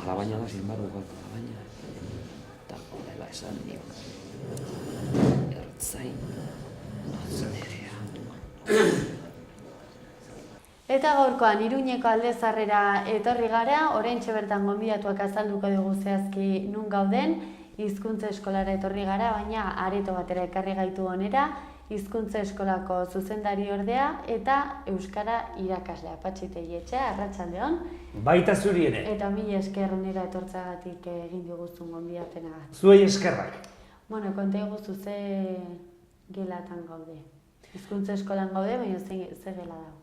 I: Alabaina da, sin embargo, alabaina. Eta horrela esan dio. Ertzain, nerea.
A: Eta gaurkoan Iruñeko Aldezarrera etorri gara, oraintxe bertan gonbidatuak azalduko dugu zehazki nun gauden, hizkuntza eskolara etorri gara, baina areto batera ekarri gaitu honera, hizkuntza eskolako zuzendari ordea eta euskara irakaslea. Patxi Teietxea, arratsaldeon.
N: Baita zuri ere.
A: Eta mila esker honera etortzagatik egin diguzun gonbidapena.
N: Zuei eskerrak.
A: Bueno, konta iguzu ze gelatan gaude. Hizkuntza eskolan gaude, baina ze gela dago.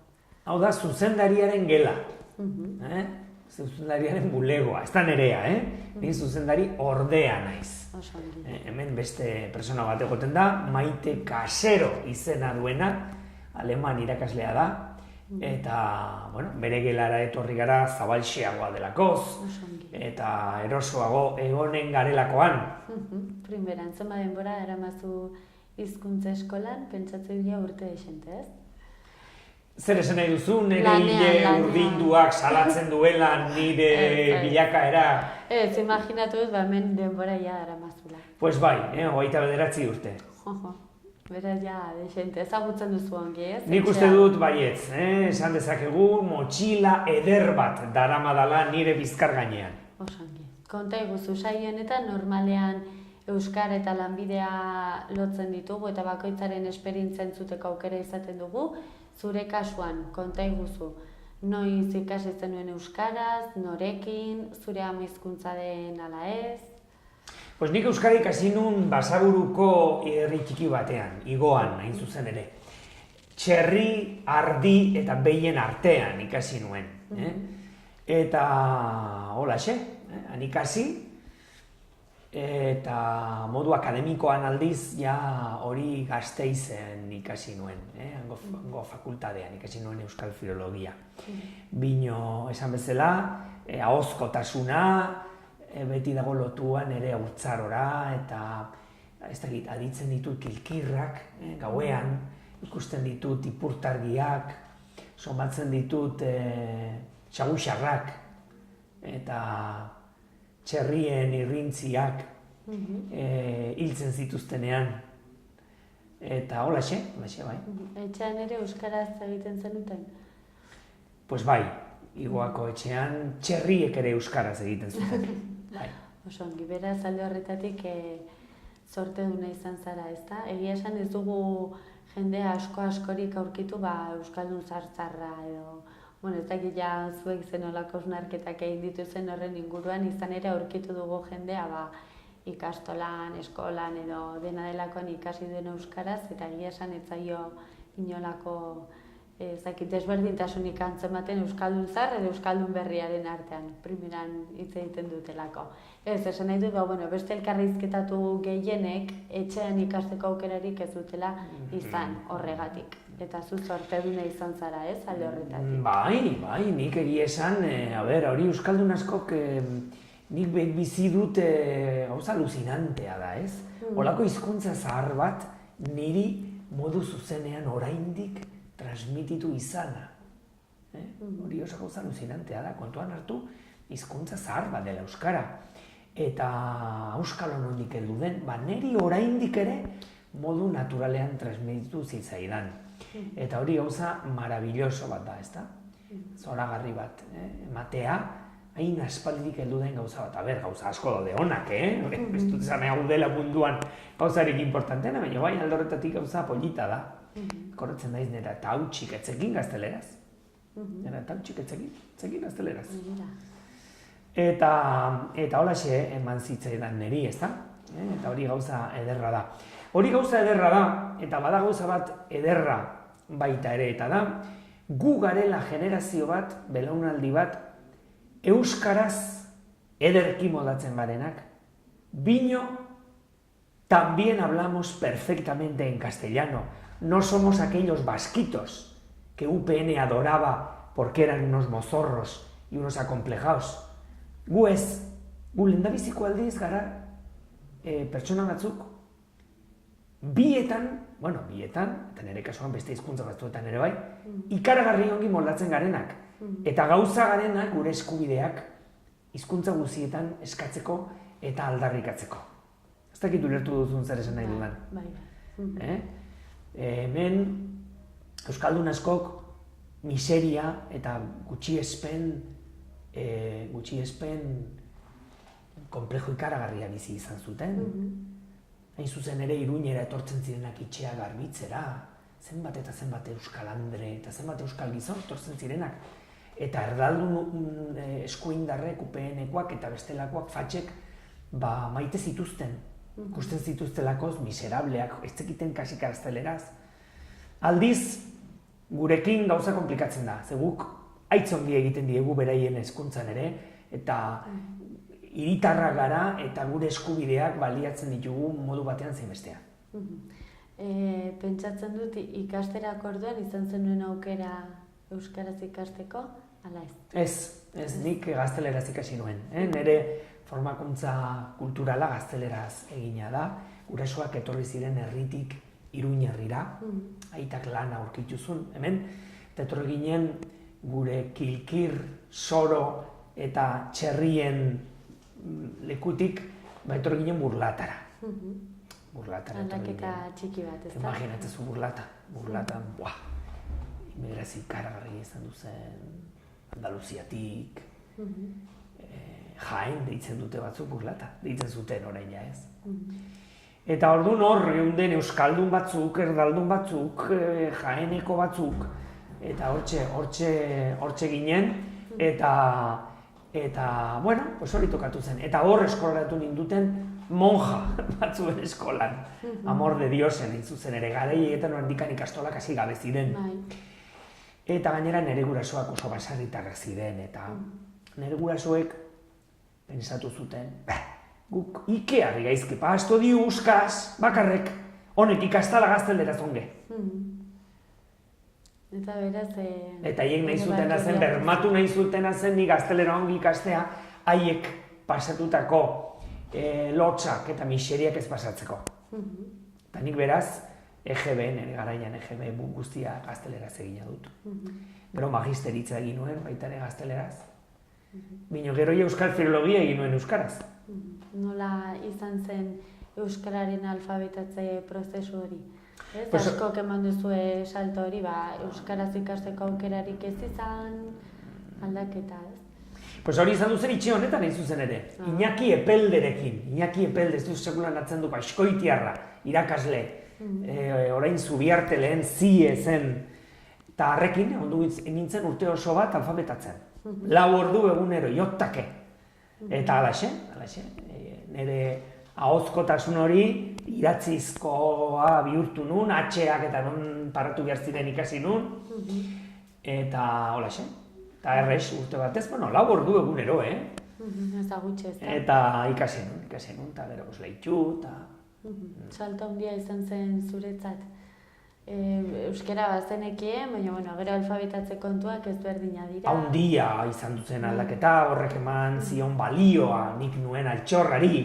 N: Hau da, zuzendariaren gela. Zuzendariaren bulegoa, ez da nerea, Ni zuzendari ordea naiz. Hemen beste persona bat egoten da, Maite Kasero izena duena, aleman irakaslea da, eta, bueno, bere gelara etorri gara zabalxeagoa delakoz, eta erosoago egonen garelakoan.
A: Primeran, zema denbora eramazu hizkuntza eskolan, pentsatzen dira urte desente, ez?
N: Zer esan nahi duzu, nire hile urdinduak salatzen duela nire bilakaera?
A: Ez, imaginatu dut, hemen denbora ja daramazula.
N: Pues bai, 29 urte.
A: Beraz, ja, desente, ezagutzen duzu ongi, ez?
N: Nik uste dut baietz, esan dezakegu, motxila eder bat daramadala nire bizkar gainean.
A: Osongi. Konta iguzu, saio honetan normalean euskara eta lanbidea lotzen ditugu eta bakoitzaren esperientzia entzuteko aukera izaten dugu. Zure kasuan, konta iguzu, noiz ikasi zenuen euskaraz, norekin, zure ama hizkuntza den ala ez?
N: Pues nik euskara ikasi nun Basaburuko herri txiki batean, Igoan, hain zuzen ere. Txerri, ardi eta behien artean ikasi nuen. Eta holaxe, han ikasi. eta modu akademikoan aldiz ja hori Gasteizen ikasi nuen, hango fakultatean ikasi nuen Euskal Filologia. Bino esan bezala, ahozkotasuna, beti dago lotuan ere haurtzarora eta ez dakit, aditzen ditut kilkirrak, gauean, ikusten ditut ipurtargiak, somatzen ditut xaguxarrak eta txerrien irrintziak hiltzen zituztenean. Eta holaxe, bai.
A: Etxean ere euskaraz egiten zenuten?
N: Pues bai, Igoako etxean txerriek ere euskaraz egiten zuten. Bai.
A: Oso ongi, beraz alde horretatik zorteduna izan zara, ezta? Egia esan ez dugu jende askorik aurkitu euskaldun zartzarra edo ez dakit ja zuek zenolako hausnarketak egin dituzen horren inguruan, izan ere aurkitu dugu jendea ikastolan, eskolan edo dena delakoan ikasi duen euskaraz, eta egia esan ez zaio inolako desberdintasunik antzematen euskaldun zar edo euskaldun berriaren artean, primeran hitz egiten dutelako. Esan nahi dut, beste elkarrizketatu gehienek etxean ikasteko aukerarik ez dutela izan horregatik. Eta zu zorteduna izan zara, ez, alde horretatik?
N: Bai, nik egia esan, hori euskaldun askok nik bizi dut gauza aluzinantea da, ez? Olako hizkuntza zahar bat niri modu zuzenean oraindik transmititu izana. Hori oso gauza aluzinantea da, kontuan hartu hizkuntza zahar bat dela euskara. Eta euskal honondik heldu den, niri oraindik ere modu naturalean transmititu zitzaidan. Eta hori gauza marabilloso bat da, ezta? Zoragarri bat, ematea, hain aspaldirik heldu den gauza bat. Gauza asko daude onak, ez dut esan hau dela munduan gauzarik importanteena, baina bai alde horretatik gauza polita da. Korretzen daiz nera eta hautsik etzekin gazteleraz. Nera eta hautsik etzekin gazteleraz. Eta holaxe eman zitzaidan niri, ezta? Eta hori gauza ederra da. Hori gauza ederra da, eta bada gauza bat ederra baita ere, eta da, gu garela generazio bat, belaunaldi bat, euskaraz ederki modatzen garenak, bino, también hablamos perfectamente en castellano. No somos aquellos vasquitos que UPN adoraba porque eran unos mozorros y unos acomplejados. Gu ez, gu lehendabiziko aldiz gara pertsona batzuk, bietan, eta nire kasuan beste hizkuntza batzuetan ere bai, ikaragarri ongi moldatzen garenak. Eta gauza garenak gure eskubideak hizkuntza guztietan eskatzeko eta aldarrikatzeko. Ez dakit ulertu duzun zer esan nahi dudan. Hemen euskaldun askok miseria eta gutxiespen konplejo ikaragarria bizi izan zuten. Hain zuzen ere Iruñera etortzen zirenak itxea garbitzera, zenbat eta zenbat euskal andre eta zenbat euskal gizon etortzen zirenak. Eta erdaldun eskuindarrek, UPN-ekoak eta bestelakoak fatxek maite zituzten. Ikusten zituztelakoz miserableak, ez zekiten kasik gazteleraz. Aldiz, gurekin gauza komplikatzen da. Ze guk aitzongi egiten diegu beraien hezkuntzan ere, eta hiritarra gara eta gure eskubideak baliatzen ditugu modu batean zein bestean.
A: Pentsatzen dut ikasterako orduan izan zenuen aukera euskaraz ikasteko, ala ez?
N: Ez, nik gazteleraz ikasi nuen. Nire formakuntza kulturala gazteleraz egina da. Gurasoak etorri ziren herritik Iruña herrira, aitak lana aurkituzun hemen, eta etorri ginen gure kilkir, soro eta txerrien lekutik etorri ginen Burlatara.
A: Aldaketa txiki bat, ez da?
N: Imaginatzezu Burlatan, inmigrazio ikaragarri izan duzen, Andaluziatik, Jaén deitzen dute batzuk Burlata, deitzen zuten orain ja ez. Eta orduan hor geunden euskaldun batzuk, erdaldun batzuk, Jaéneko batzuk, eta hortxe ginen, eta hori tokatu zen. Eta hor eskolatu ninduten monja batzuen eskolan, Amor de Diosen zuzen ere, garaietan handikan ikastolak hasi gabe ziren. Eta gainera nire gurasoak oso basarritarrak ziren, eta nire gurasoek pensatu zuten, Guk ikearri gaizki pasto di euskaz bakarrek, honek ikastala gazteleraz onge.
A: Eta beraz...
N: Eta haiek nahi zutena zen, bermatu nahi zutena zen, ni gaztelera ongi ikastea, haiek pasatutako lotxak eta miseriak ez pasatzeko. Eta nik beraz, EGB, nire garaian EGB guztia gazteleraz egina dut. Gero magisteritza egin nuen, baita ere gazteleraz. Bino gero euskal filologia egin nuen euskaraz.
A: Nola izan zen euskararen alfabetatze prozesu hori? Askok eman duzue salto hori, euskaraz ikasteko aukerarik ez izan aldaketa, ez?
N: Pues hori izan duzen itxe honetan egin zuzen ere. Iñaki Epelderekin. Iñaki Epelde, ez du sekulan atzen du, eskoitiarra, irakasle. Orain Zubiarte lehen zie zen. Eta harrekin, ondu nintzen urte oso bat alfabetatzen. 4 ordu egunero, jottake. Eta alaxe, nire ahozkotasun hori idatzizkoa bihurtu nun, H-ak eta non paratu behar ziren ikasi nun. Eta holaxe. Eta errex urte batez, 4 ordu egunero,
A: Ez da gutxe ez da.
N: Eta ikasi nun, eta gero lehitu, eta...
A: Salto handia izan zen zuretzat. Euskara bazenekien, baina gero alfabetatze kontuak ez berdina dira.
N: Handia izan duzen aldaketa, horrek eman zion balioa nik nuen altxorrari.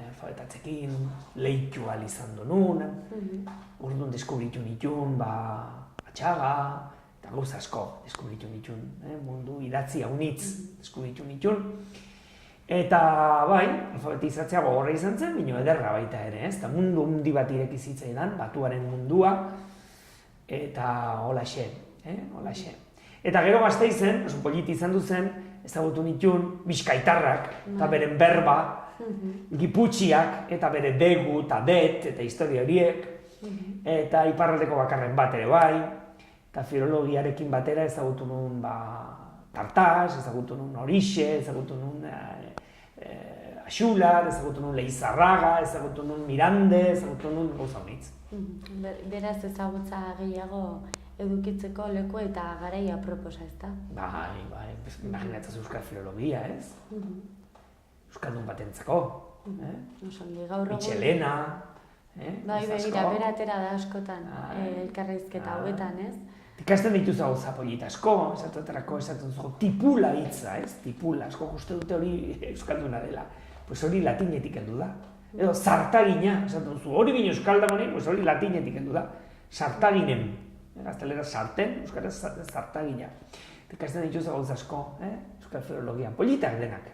N: Alfabetatzekin lehitu ahal izan donun, orduan deskubritu nitun, atxaga, eta gauz asko deskubritu nitun, mundu idatzi haunitz deskubritu nitun. Eta bai, alfabetizatzea gogorra izan zen, bino ederra baita ere, ez? Eta mundu hundi bat ireki zitzaidan, batuaren mundua, eta holaxe, holaxe. Eta gero Gasteizen, oso politi izan duzen, ezagutu nitun Bizkaitarrak, eta beren berba, Giputxiak, eta bere degu, eta det, eta historia horiek, eta iparraldeko bakarren bat ere bai, eta filologiarekin batera ezagutu nun Tartas, ezagutu nun Horixe, ezagutu nun Axular, ezagutu nun Leizarraga, ezagutu nun Mirande, ezagutu nun gauza honitz.
A: Beraz ezagutza gehiago edukitzeko leku eta garaia proposa, ez da?
N: Bai, imaginatzaz euskal filologia, ez? Euskaldun batentzako. Mitxelena.
A: Bai, begira, beratera da askotan, elkarrizketa hauetan, ez?
N: Ikasten dituzu hau zapolit asko, esaten zuko, tipula hitza, ez? Tipula, asko uste dute hori euskalduna dela. Pues hori latinetik heldu da. Edo zartagina, esaten duzu, hori bine euskaldagonik, pues hori latinetik heldu da. Sartaginen, gaztelera sarten, euskaraz zartagina. Ikasten dituzu hau asko, euskal filologian, politak denak.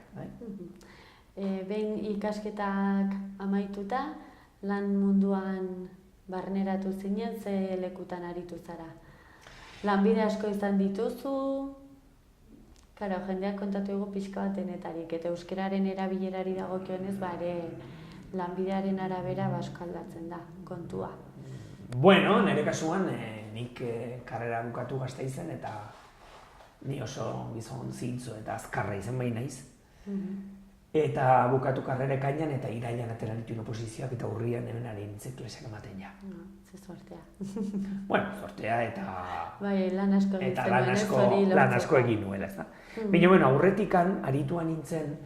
A: Behin ikasketak amaituta, lan munduan barneratu zinen, ze lekutan aritu zara? Lanbide asko izan dituzu, karo, jendeak kontatu egu pixka bat denetarik, eta euskararen erabilerari dagokionez, ere lanbidearen arabera asko aldatzen da, kontua.
N: Bueno, nire kasuan, nik karrera bukatu Gasteizen, eta ni oso gizon zintzo eta azkarra izan behin naiz. Eta bukatu karrera ekainan eta irailan atera nituen oposizioak eta urrian hemen ari nintzen klaseak ematen ja.
A: Ze sortea.
N: Bueno, sortea eta...
A: Bai, lan asko egiten duen ez hori lortzeko.
N: Lan asko egin nuela, ez da. Baina, bueno, aurretikan arituan nintzen,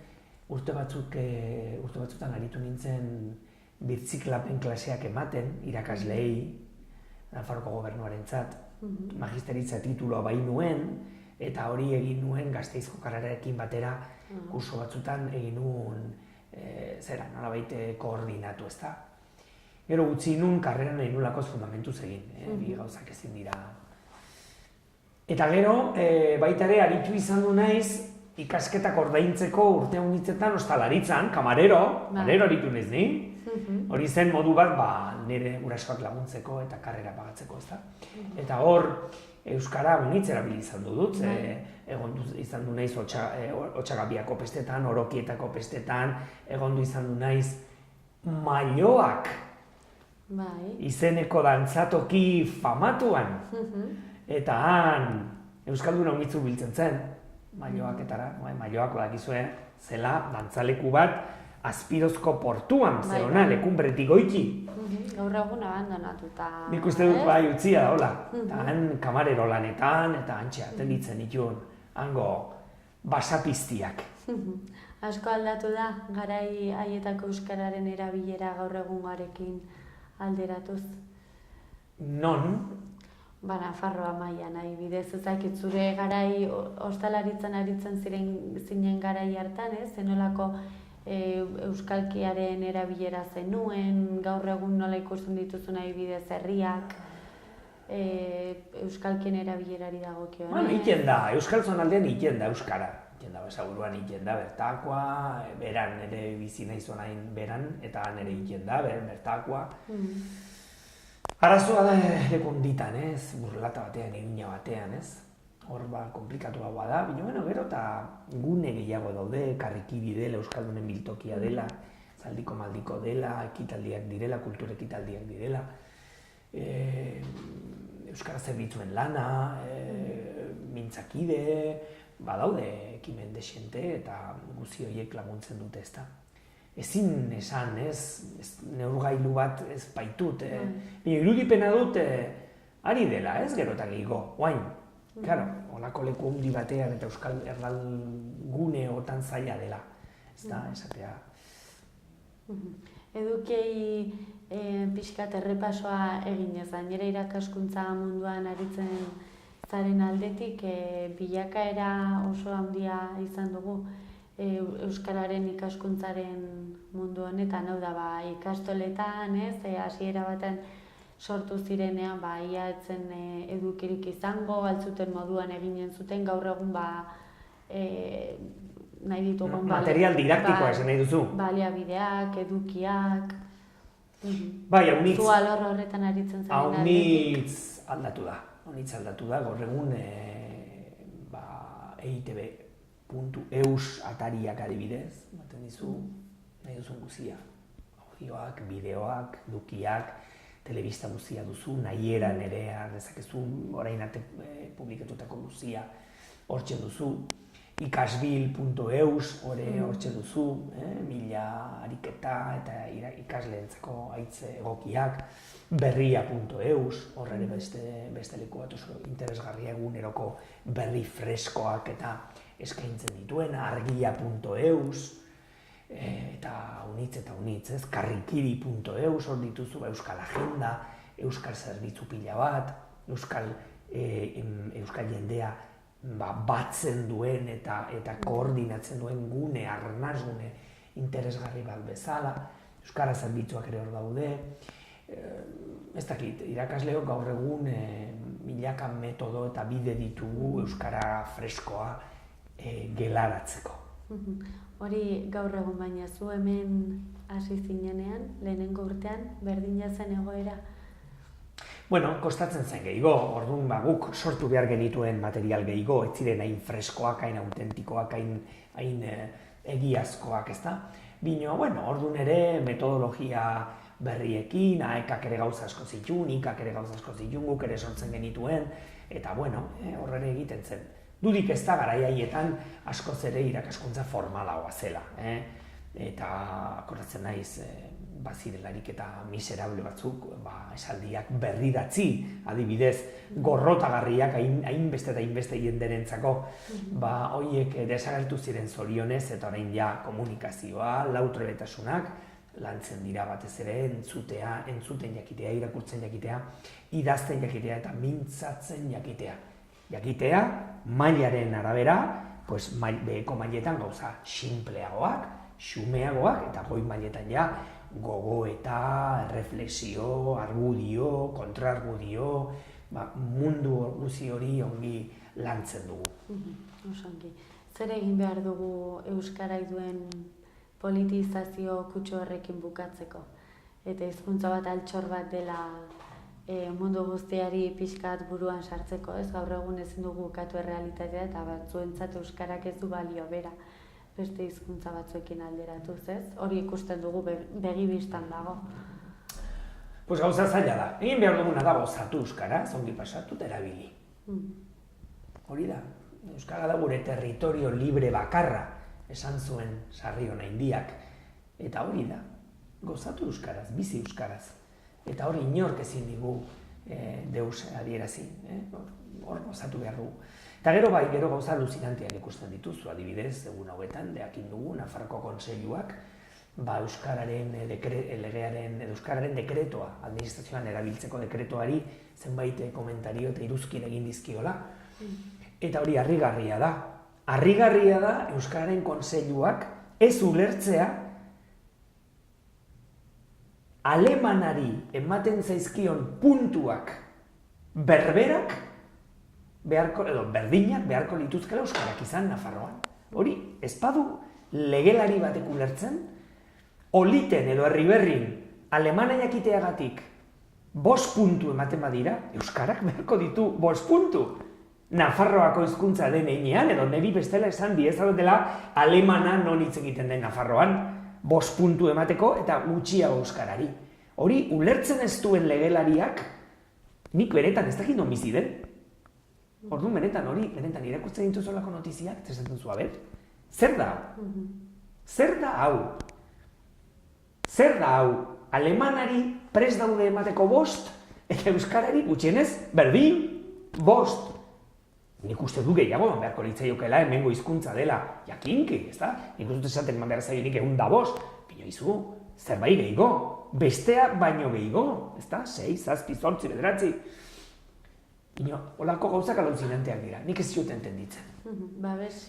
N: urte batzutan aritu nintzen birtziklapen klaseak ematen, irakasleei, Nafarroko gobernuarentzat, magisteritza tituloa bai nuen, eta hori egin nuen Gasteizko karrerarekin batera, kurso batzutan egin nuen, nolabait koordinatu, ez da. Gero utzi nun karrera nahi nulakoz fundamentuz egin, bi gauzak ezin dira. Eta gero, baita ere, aritu izan du naiz, ikasketak ordaintzeko urte honitzetan ostalaritzan, kamarero aritu naiz ni. Hori zen modu bat, nire gurasoak laguntzeko eta karrera pagatzeko, ez da. Eta hor, euskara honitz erabili izan dut, egon izan du naiz Otxagabiako pestetan, Orokietako pestetan, egon du izan du naiz Mailoak izeneko dantzatoki famatuan. Eta han euskalduna unitzu biltzen zen, Mailoaketara, Mailoak badakizue, zela dantzaleku bat Azpirozko portuan, zerona, lekunbretik goiti.
A: Gaur egun abandonatuta.
N: Nik uste dut bai utzia da, hola. Eta han kamarero lanetan eta hantxe atenditzen dituen hango basapiztiak.
A: Asko aldatu da, garai haietako euskararen erabilera gaur egungarekin alderatuz?
N: Non?
A: Nafarroa mailan adibidez, ezakit zure garai ostalaritzan aritzen zinen garai hartan, zenolako euskalkiaren erabilera zenuen, gaur egun nola ikusten dituzun adibidez herriak, euskalkien erabilerari dagokio.
N: Iten da, euskaltzon aldean iten da euskara. Iten da, Basaburuan iten da bertakoa, beran ere bizi nahi zonain beran, eta nire iten da, bertakoa. Arazoa da lekunditan, burlata batean, egina batean, hor komplikatu gaua da, baina gero eta gune gehiago daude, karriki dela, euskaldunen biltokia dela, zaldiko maldiko dela, ekitaldiak direla, kultur ekitaldiak direla, euskara zerbitzuen lana, mintzakide, badaude ekimen desente eta guzi horiek laguntzen dute, ezta. Ezin esan, neurgailu bat ez baitut, irudipena dut ari dela, gero eta gehiago, oain. Claro, holako leku handi batean eta euskal erdalgune otan zaila dela, ez da, esatea.
A: Edukiei pixkat errepasoa eginez, gainera irakaskuntza munduan aritzen zaren aldetik, bilakaera oso handia izan dugu euskararen ikaskuntzaren mundu honetan, hau da, ikastoletan, hasiera baten sortu zirenean, ia etzen edukirik izango, altzuten moduan eginen zuten, gaur egun nahi ditugun
N: material didaktikoa esan nahi duzu.
A: Baliabideak, edukiak.
N: Bai, haunitz.
A: Zu alor horretan aritzen zaren aldetik.
N: Haunitz aldatu da, gaur egun eitb.eus atariak adibidez, baten dizu, nahi duzun guzia. Audioak, bideoak, edukiak, telebista guzia duzu, nahieran ere dezakezu, orain arte publikatutako guzia hortxe duzu. Ikasbil.eus hortxe duzu, mila ariketa eta ikasleentzako haitz egokiak. Berria.eus, horre ere beste leku bat oso interesgarria eguneroko berri freskoak eta eskaintzen dituen. Argia.eus, eta unitz, karrikiri.eus, hor dituzu Euskal Agenda, Euskal Zerbitzu pila bat, Euskal jendea batzen duen eta koordinatzen duen gune, arnazgune interesgarri bat bezala, Euskara zerbitzuak ere hor daude, ez dakit, irakasleok gaur egun milaka metodo eta bide ditugu Euskara freskoa gelaratzeko.
A: Hori gaur egun baina zu hemen hasi zinenean, lehenengo urtean, berdina zen egoera?
N: Kostatzen zen gehiago, orduan guk sortu behar genituen material gehiago, ez ziren hain freskoak, hain autentikoak, hain egiazkoak, ez da? Bino, orduan ere metodologia berriekin, aekak ere gauza asko zituen, ikak ere gauza asko zituen, guk ere sortzen genituen, eta horrere egiten zen. Dudik ez da garai haietan askoz ere irakaskuntza formalagoa zela. Eta akordatzen naiz bazirelarik eta miserable batzuk esaldiak berridatzi, adibidez, gorrotagarriak hainbeste eta hainbeste jenderentzako, horiek desagertu ziren zorionez eta orain ja komunikazioa, lautrebetasunak lantzen dira batez ere entzuten jakitea, irakurtzen jakitea, idazten jakitea eta mintzatzen jakitea. Jakitea, mailaren arabera, beheko mailetan gauza sinpleagoak, xumeagoak, eta goi mailetan ja gogoeta, reflexio, argudio, kontraargudio, mundu guzi hori ongi lantzen dugu.
A: Osongi. Zer egin behar dugu Euskarai duen politizazio kutsu horrekin bukatzeko? Eta hizkuntza bat altxor bat dela mundu guztiari pixkat buruan sartzeko, gaur egun ezin dugu bukatu errealitatea eta batzuentzat euskarak ez du balio bera beste hizkuntza batzuekin alderatuz, hori ikusten dugu begi bistan dago.
N: Gauza zaila da, egin behar duguna da gozatu euskara, zongi pasatu eta erabili. Hori da, euskara da gure territorio libre bakarra, esan zuen Sarrion Aindiak, eta hori da, gozatu euskaraz, bizi euskaraz. Eta hori inork ezin digu deus adierazi, hor gozatu behar dugu. Eta gero bai, gero gauza aluzinanteak ikusten dituzu, adibidez, egun hauetan, jakin dugu, Nafarroako Kontseiluak, Euskararen legearen, Euskararen dekretoa, administrazioan erabiltzeko dekretoari zenbait komentario eta iruzkin egin dizkiola. Eta hori harrigarria da. Harrigarria da Euskararen Kontseiluak ez ulertzea alemanari ematen zaizkion puntuak berberak berdinak beharko lituzkela euskarak izan Nafarroan. Hori, ez badu legelari batek ulertzen, oliten edo herriberrin alemana jakiteagatik 5 puntu ematen badira, euskarak beharko ditu 5 puntu. Nafarroako hizkuntza den heinean, edo niri bestela esan diezagotela alemana non hitz egiten den Nafarroan, 5 puntu emateko eta gutxiago euskarari. Hori, ulertzen ez duen legelariak, nik benetan ez dakit non bizi den. Orduan benetan hori, benetan irakurtzen dituzolako notiziak, esaten zu, zer da hau? Zer da hau? Zer da hau? Alemanari prest daude emateko 5, eta euskarari gutxienez berdin 5. Nik uste du gehiago eman beharko litzaiokeela hemengo hizkuntza dela jakinki, ez da? Nik uste esaten eman behar zaionik 105, pino izu, zerbait gehiago, bestea baino gehiago, ez da? 6, 7, 8, 9, Ino, olako gauzak aluzinanteak dira, nik ez jut entenditzen.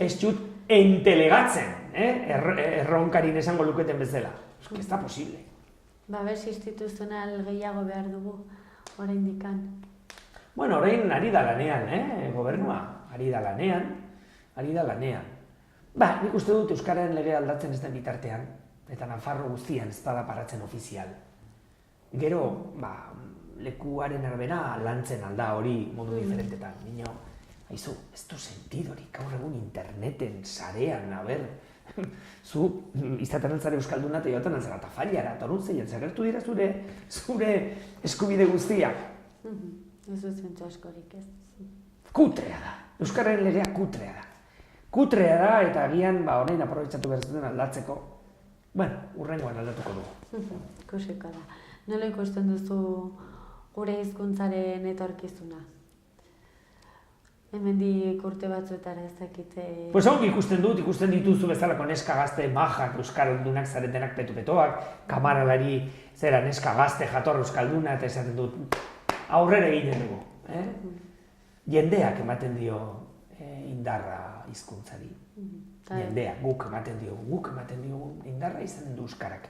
N: Ez jut entelegatzen, erronkarin esango luketen bezala. Ez da posible.
A: Babes instituzional gehiago behar dugu, oraindikan.
N: Bueno, orain ari da lanean, gobernua. Ari da lanean. Ba, nik uste dut Euskararen legea aldatzen ez den bitartean, eta Nafarro guztian ez bada paratzen ofizial. Gero, ba, lekuaren arbera lantzen alda hori modu diferentetan. Nino, haizu, ez du sentidorik, gaur egun interneten, sarean, zu izaten altzare euskalduna eta joaten altzara tafailara, eta horun zeien, zagertu dira zure eskubide guztia.
A: Ez dut zentzu askorik ez.
N: Kutrea da, Euskararen legea kutrea da. Kutrea da eta agian horrein aprobetxatu behar zuten aldatzeko, bueno, urrengoan aldatuko dugu.
A: Ikusiko da. Nola ikusten duzu gure hizkuntzaren etorkizuna? Hemendik urte batzuetara ez dakite...
N: Pues ongi ikusten dituzu bezalako neska gazte majak, euskaldunak zaretenak petu-petoak, kamaralari zera neska gazte jator euskalduna, eta esaten dut aurrera egiten dugu. Jendeak ematen dio indarra hizkuntzari. Jendeak, guk ematen diogu indarra izanen du euskarak.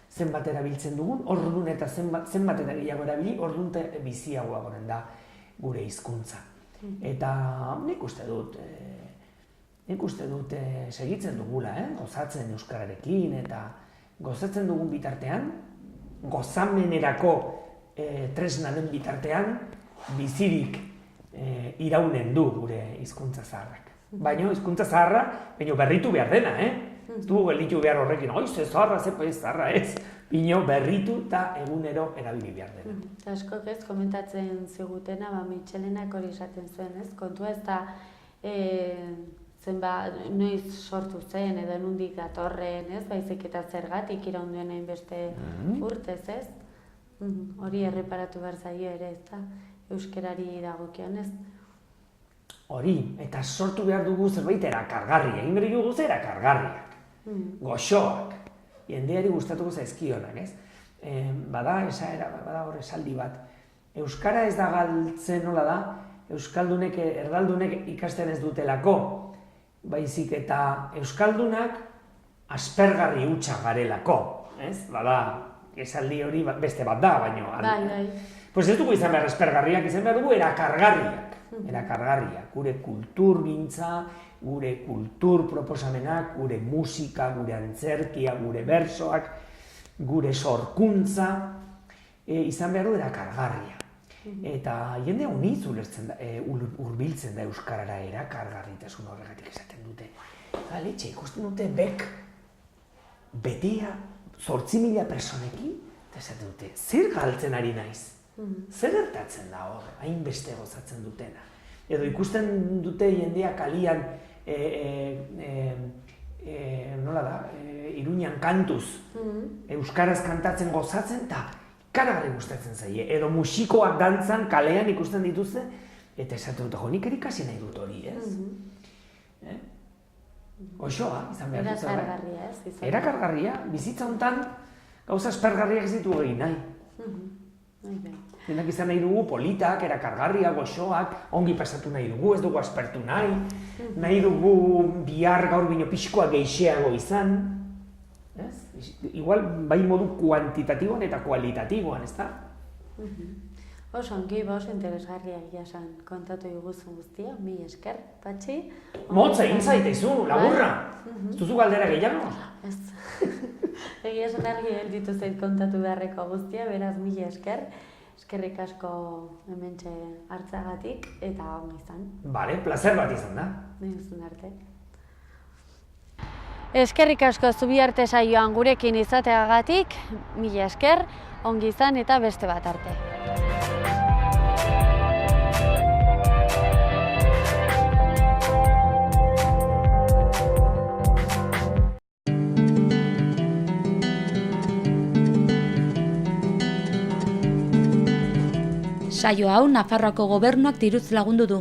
N: Zenbat erabiltzen dugun, orduan eta zenbat eta gehiago erabili, orduan biziagoa goren da gure hizkuntza. Eta nik uste dut segitzen dugula, gozatzen euskararekin, eta gozatzen dugun bitartean, gozamenerako tresna den bitartean, bizirik iraunen du gure hizkuntza zaharrak. Baina hizkuntza zaharra, berritu behar dena, ez dugu gelditu behar horrekin, ze zaharra, ze zaharra ez, bino berritu eta egunero erabili behar dena.
A: Eta askok ez, komentatzen zigutena, Mitxelenak hori esaten zuen, ez? Kontua ez da, noiz sortu zen edo nondik datorren, ez? Baizik eta zergatik iraunduen hainbeste urtez, ez? Hori erreparatu behar zaio ere, ez da? Euskerari dagokionez.
N: Hori, eta sortu behar dugu zerbait erakargarria, egin behar dugu erakargarriak, goxoak, jendeari gustatuko zaizkionak, ez? Bada hor esaldi bat, euskara ez da galtzen nola da, euskaldunek, erdaldunek ikasten ez dutelako, baizik eta euskaldunak aspergarri hutsa garelako, ez? Bada, esaldi hori beste bat da, baino. Pues ez dugu izan behar aspergarriak, izan behar dugu erakargarriak, gure kulturgintza, gure kultur proposamenak, gure musika, gure antzerkia, gure bersoak, gure sorkuntza, izan behar du erakargarria. Eta jende uniz urbiltzen da euskarara erakargarritasun horregatik esaten dute. Letxe, ikusten dute betea 8.000 personekin, eta esaten dute, zer galtzen ari naiz? Zer gertatzen da hor, hainbeste gozatzen dutena? Edo ikusten dute jendea kalian, nola da, Iruñan kantuz, euskaraz kantatzen gozatzen, eta ikaragarri gustatzen zaie. Edo musikoak dantzan kalean ikusten dituzte, Eta esaten dut, nik erikasi nahi dut hori, ez? Osoa, izan behar dut zerbait.
A: Erakargarria, ez?
N: Erakargarria, bizitza honetan gauza aspergarriak ez ditugu egin nahi. Denak izan nahi dugu politak, erakargarriak, goxoak, ongi pasatu nahi dugu, ez dugu aspertu nahi, nahi dugu bihar gaur bino pixkoa geixeago izan. Igual, bai modu kuantitatiboan eta kualitatiboan, ez da?
A: Oso ongi, oso interesgarriak jasan kontatu iguzun guztia, mi esker, Patxi.
N: Motza egin zaitezu, laburra! Ez duzu galdera gehiago?
A: Ez. Egia esan argi gelditu zait kontatu beharreko guztia, beraz mi esker. Eskerrik asko hementxe hartzagatik eta ongi izan.
N: Bale, placer bat izan da.
A: Nire arte. Eskerrik asko Zubiarte saioan gurekin izateagatik, mila esker, ongi izan eta beste bat arte.
O: Saio hau Nafarroako Gobernuak diruz lagundu du.